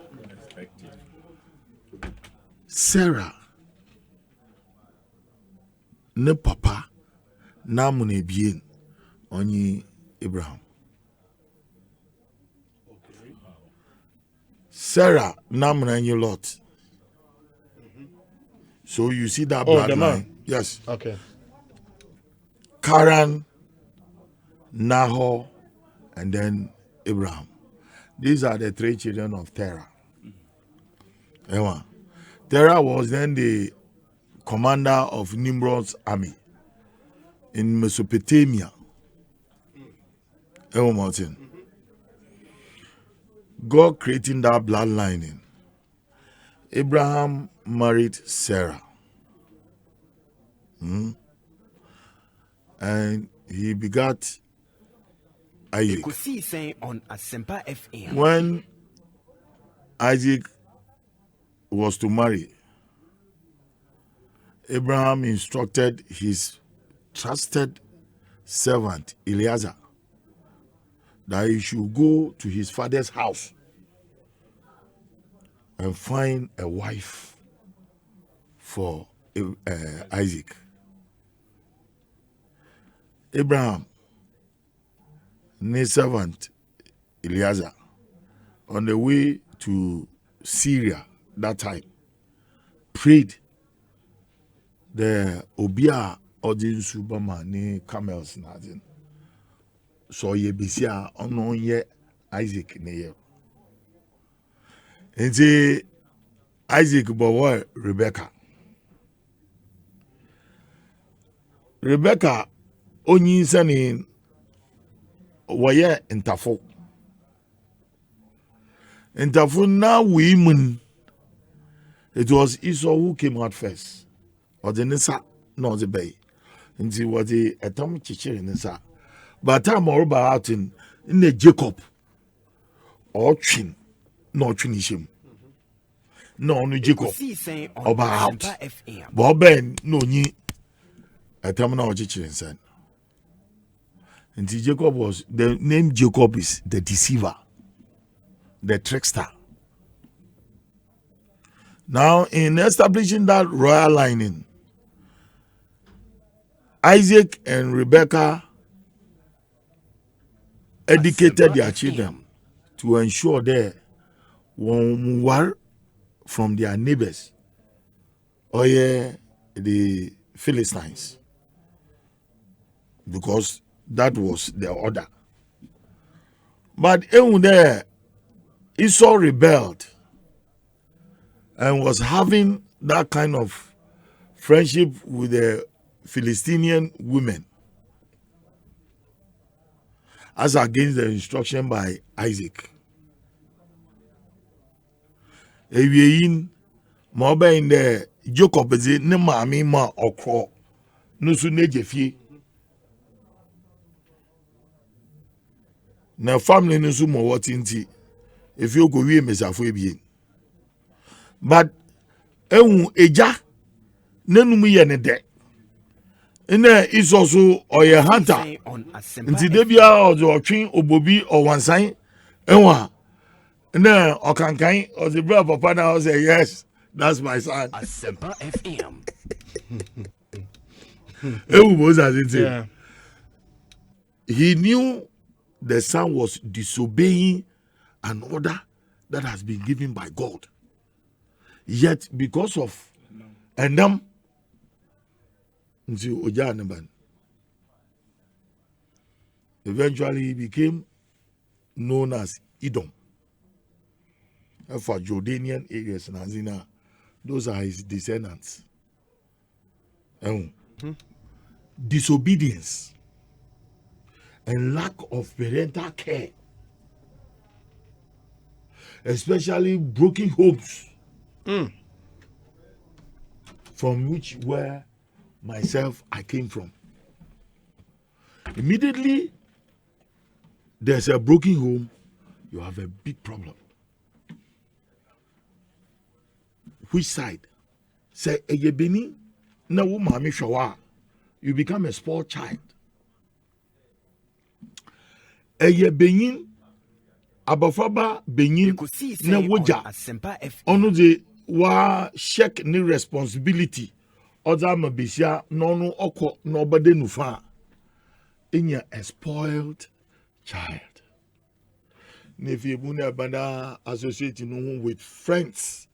Sarah, ne papa, na mune bien, onye Abraham. Sarah, na mune Lot. So you see that bloodline? Yes. Okay. Karan, Nahor, and then Abraham. These are the three children of Terah. Terah was then the commander of Nimrod's army in Mesopotamia. God creating that bloodline. Abraham married Sarah. And he begot Isaac. Ekosiisen on Asempa FM. When Isaac was to marry, Abraham instructed his trusted servant Eliezer that he should go to his father's house and find a wife for Isaac. Abraham, his servant Eliezer, on the way to Syria that time, prayed the Obia Odin Subama ni camels nazin. So ye besia ono ye Isaac ne ye. Nti Isaac bowo Rebecca. Rebecca onyi sani waye ntafo. Ntafo na women. It was Esau who came out first. Or the Nisa, no the bay. And he was the atomic chichir in Nisa. But time or out in the Jacob or Chin, no Chinishim. No, no Jacob. Ekosiisen on About Asempa FM. Boben, no ni a terminal chichir in And Jacob was the name Jacob is the deceiver, the trickster. Now, in establishing that royal lining, Isaac and Rebecca educated their children to ensure they were from their neighbors or the Philistines, because that was their order. But even there, Esau rebelled and was having that kind of friendship with the Philistinian women as against the instruction by Isaac. Ewiyin ma oba in the Jacob ze ne maami ma okro no su ne jefie. Na family no su mo wotinti if you go wie mesafo ebien. But eja nenum ye ne de. Ina is also oye hunter. Ekosiisen on Asempa Nti de bia o de otwen obobi o wansan enwa na okankan o the brother papa now say yes, that's my son. Asempa FM. Ewu was as it is. Yeah. He knew the son was disobeying an order that has been given by God. Yet because of and them nti oja ne ban Eventually, he became known as Edom. And for Jordanian areas, Nazina, those are his descendants. Disobedience and lack of parental care, especially broken homes, from which where myself I came from. Immediately there's a broken home, you have a big problem. Which side? Say Eyebeni na wo mami shawa, you become a spoiled child. Eyebenin abafaba benin na Ekosiisen woja on Asempa FM. ono de wa check ni responsibility oda mabesia no no okọ no obade nufa enya a spoiled child. If you bana associate no with friends,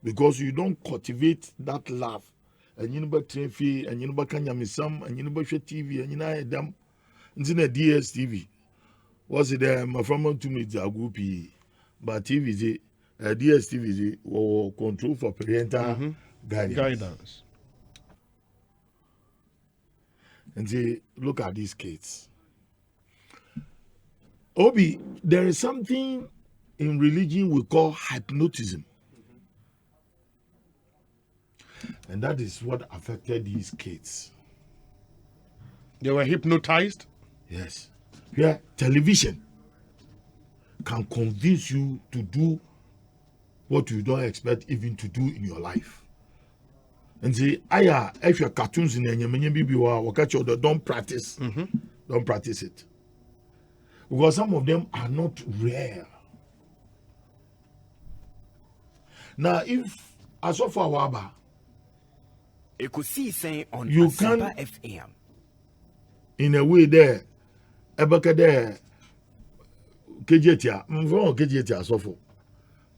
because you don't cultivate that love, and you know train fee, and you know kanyamisam, and you know TV, and you know them ntina DSTV. Was it my family to me a group, but TV DSTV or control for parental guidance. And say, look at these kids. Obi, there is something in religion we call hypnotism. And that is what affected these kids. They were hypnotized. Yes. Yeah, television can convince you to do what you don't expect even to do in your life. And say, aya, if your cartoons in any bibi don't practice. Don't practice it. Because some of them are not rare. Now, if as of our Ekosiisen on You Asempa can- FM. in a way there, ebaka there, KJT, mfo KJT asofo.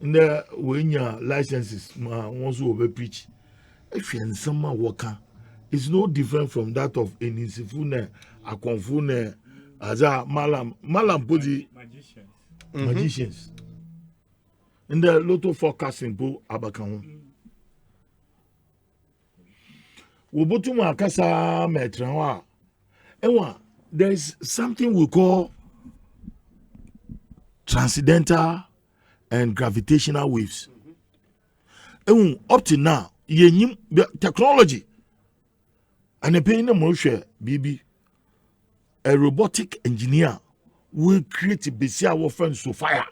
Nde when your licenses ma wants to preach. If you summer worker, it's no different from that of Enisifune, Akonfune, Aza Malam Podi magicians. In the lotto forecasting po abakan. Wobotum akasa metranwa. Ewa, there is something we call transcendental and gravitational waves. Up to now, technology and a pain emotion, BB, a robotic engineer will create a BCA friend Sophia.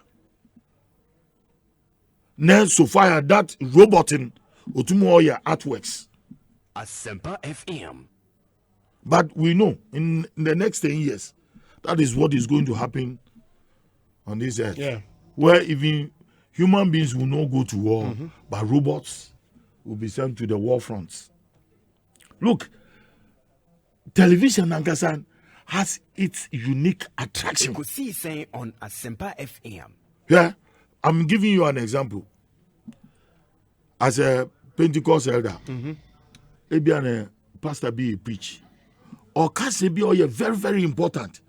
Now, Sophia, that robot in Otumoya artworks. Asempa FM. But we know in the next 10 years, that is what is going to happen on this earth. Yeah. Where even human beings will not go to war, but robots will be sent to the war fronts. Look, television Nankasan has its unique attraction. Ekosiisen on Asempa FM. Yeah, I'm giving you an example. As a Pentecost elder, Ebiane pastor be preach. Or kase bi oye very very important.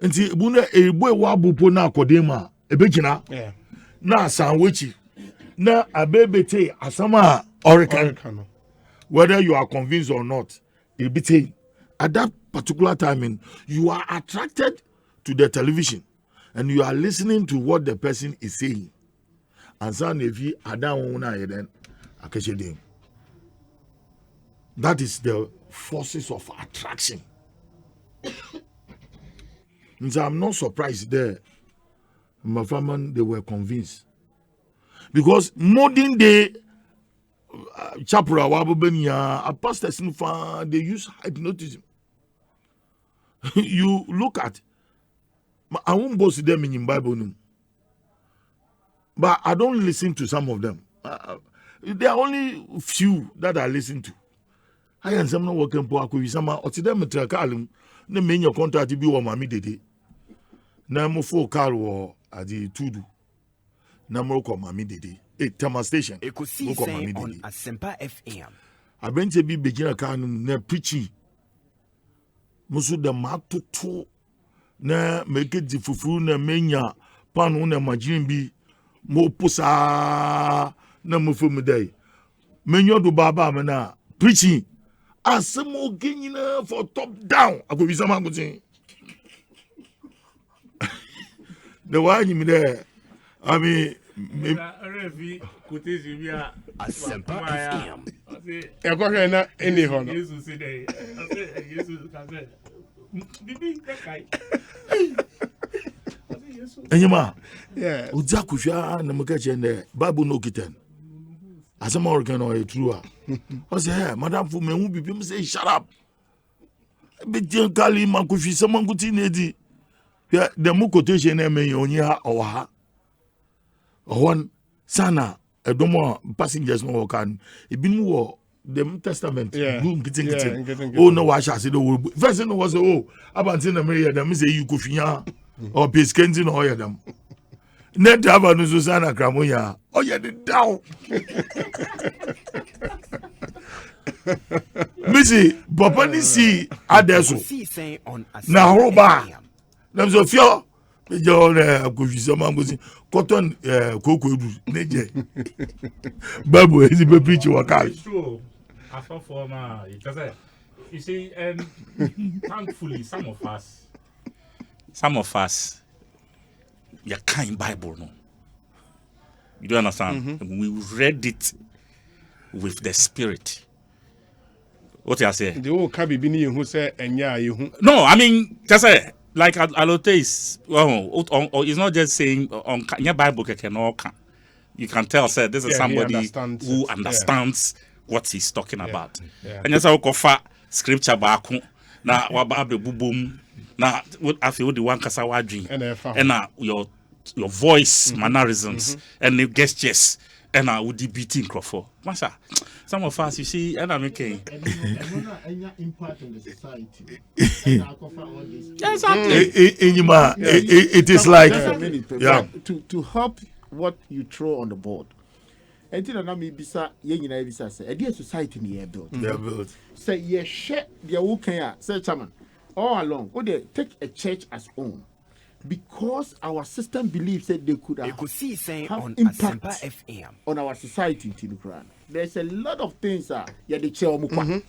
Nti buna ebo ewa bupo na akodema ebegina Yeah. na sanwechi na abebete asama orikan. Whether you are convinced or not, ebete at that particular timing you are attracted to the television and you are listening to what the person is saying. And so if you adam na then akeshedem. That is the forces of attraction. And so I'm not surprised there. My family, they were convinced. Because modern day chapra wabubenia, a pastor they use hypnotism. You look at I won't boast them in Bible. But I don't listen to some of them. There are only few that I listen to. I am some working for Akuyama or to them Trakalum, the main your contract to be one mammy dede. Namo for car war at the Tudu. Namoko mammy dede. A Tama station. Ekosiisen on Asempa FM. I went to be beginner can ne preaching. Musu the matu na make it fufu na menya panu na margarine bi mo pusa na mo fo mudai menyo do baba me na preaching asemo genyina for top down akobisa mangutin the one you there I mean Asempa FM. Ekɔhwɛ na ɛni hɔ no. enyima Yeah. Uza kushwa na mkache ne Bible no kiten. Asema organ or true. I say, hey, madam for me who be people say shut up. Be jen kali makufi sama nguti nedi. Yeah, the mu quotation na me onye ha or ha. One sana edomo passengers no kan. Ibinu wo the testament boom kitin. Oh no wa sha say do first no was oh abanti na me dem say you kofiya or piskendi no hoye dem. Net driver no Susanna Kramoya. Oh yeah, the down. Missy, Papa ni si adeso. Ekosiisen on Na Asempa roba. FM. Nam so fio. Me jo na akofisa mangozi. Cotton koko edu neje. Babu ezi be preach wakal. It's true. I saw for you see, and thankfully, some of us, you're kind Bible, no. You don't understand? We read it with the spirit. What you say? The old Kabi Bini who said, Enya, you. No, I mean, just say like Alote is or it's not just saying on your Bible can all can. You can tell, say this is Yeah, somebody understands who it. understands what he's talking about. Yeah. And just how scripture back na wababe bubum na what I feel the one kasa wadwin and your voice mannerisms and the gestures and would be beating Crawford. Masha, some of us you see and I'm okay. impact on the society. Exactly. It is like Just a minute, yeah. to help what you throw on the board. And you know, me bisa yenina bisa say, a society ni built. They are built. Say ye share their working say chairman all along. Would they take a church as own? Because our system believes that they could have Ekosiisen on impact Asempa FM. on our society in Tinukran. There's a lot of things yeah the chair mukwa.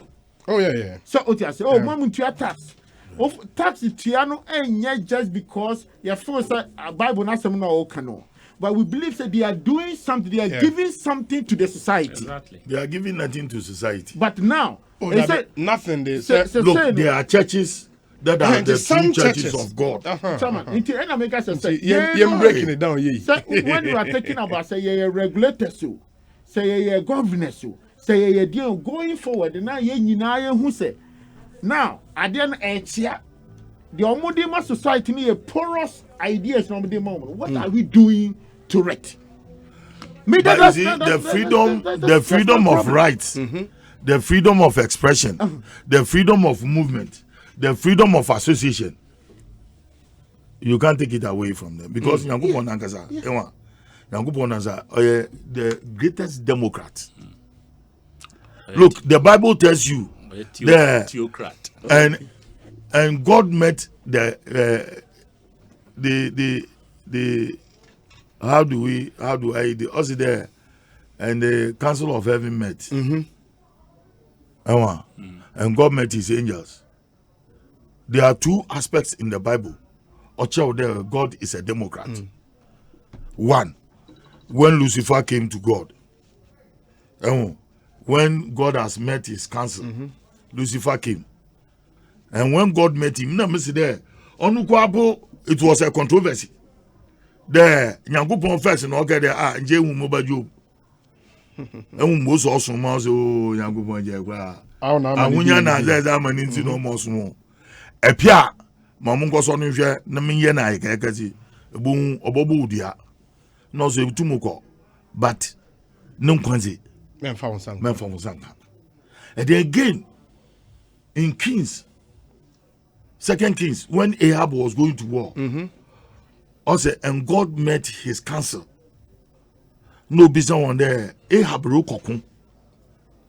Oh, yeah. So what you say, oh, mom to your tax. Of tax tiano and yet just because your first Bible not some no cano. But we believe that they are doing something, they are giving something to the society. Exactly. They are giving nothing to society. But now, Oh, they say, nothing. They say, said, Look, there are churches that are the some true churches churches of God. Chairman, into any America say, you're breaking it down, yeah. say, when you are talking about say you're regulators, say you're governors, say you're deal going forward, and now you're who say now I didn't the Omodema society need a porous ideas no moment. What are we doing to it? But you see, the freedom of rights, the freedom of expression, the freedom of movement, the freedom of association, you can't take it away from them because Nyankopon Nankasa, Nyankopon Nankasa, the greatest democrat. Look, the Bible tells you Theocrat. and God met the how do I the us there and the council of heaven met. And God met his angels. There are two aspects in the Bible. There, God is a democrat. One, when Lucifer came to God, and when God has met his council, Lucifer came. And when God met him, it was a controversy. There, Nyankopon first and okay there nje wu mo bajo. And mo so so ma so Nyankopon je kwa. Awunya na za mani nti no mo so. Epia ma mo nko so no hwe na menye na ai kakati. Ebu obobo udia. No so etumukọ. But no kwanze. Men fa wonsanka. And then again in Kings, 2 Kings, when Ahab was going to war, also, and God met his council. No business on there. Ahab rokokun.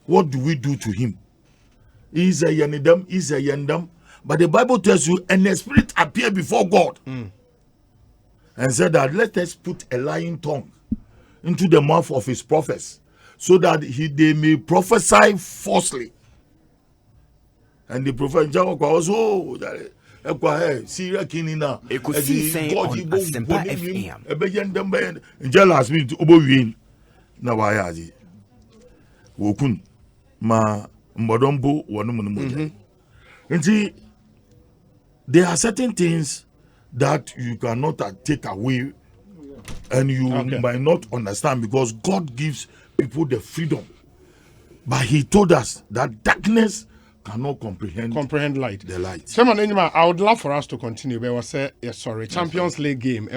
What do we do to him? Is a yanidam, But the Bible tells you, and the spirit appeared before God and said that let us put a lying tongue into the mouth of his prophets, so that they may prophesy falsely. And the prophet also Syria kinina Ekosiisen on Asempa FM. last minute obo win na wayaji wokun ma mbodombo wonu mu nti there are certain things that you cannot take away and you might not understand, because God gives people the freedom, but he told us that darkness cannot comprehend light. The light. Chairman Enyima, I would love for us to continue. But was Champions League game.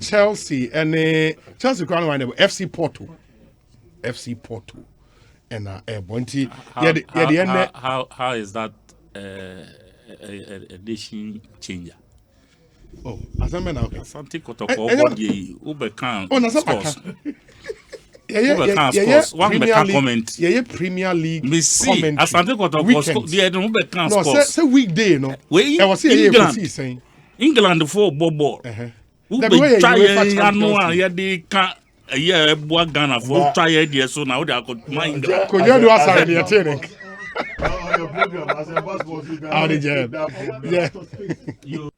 Chelsea crown one FC Porto, and Bonti. How is that a nation changer? Oh, Asambe na okay. Something kotoko ube kan. Oh, na scores. Premier League. Me see. Asante kotoko. The ube kan scores. No, say weekday no. I was saying England for bobo. Ube try anu ya de kan yeah boa Ghana for try there, so now they are got mind. Ko you do asare the training. Your program as a passport you can. Yeah.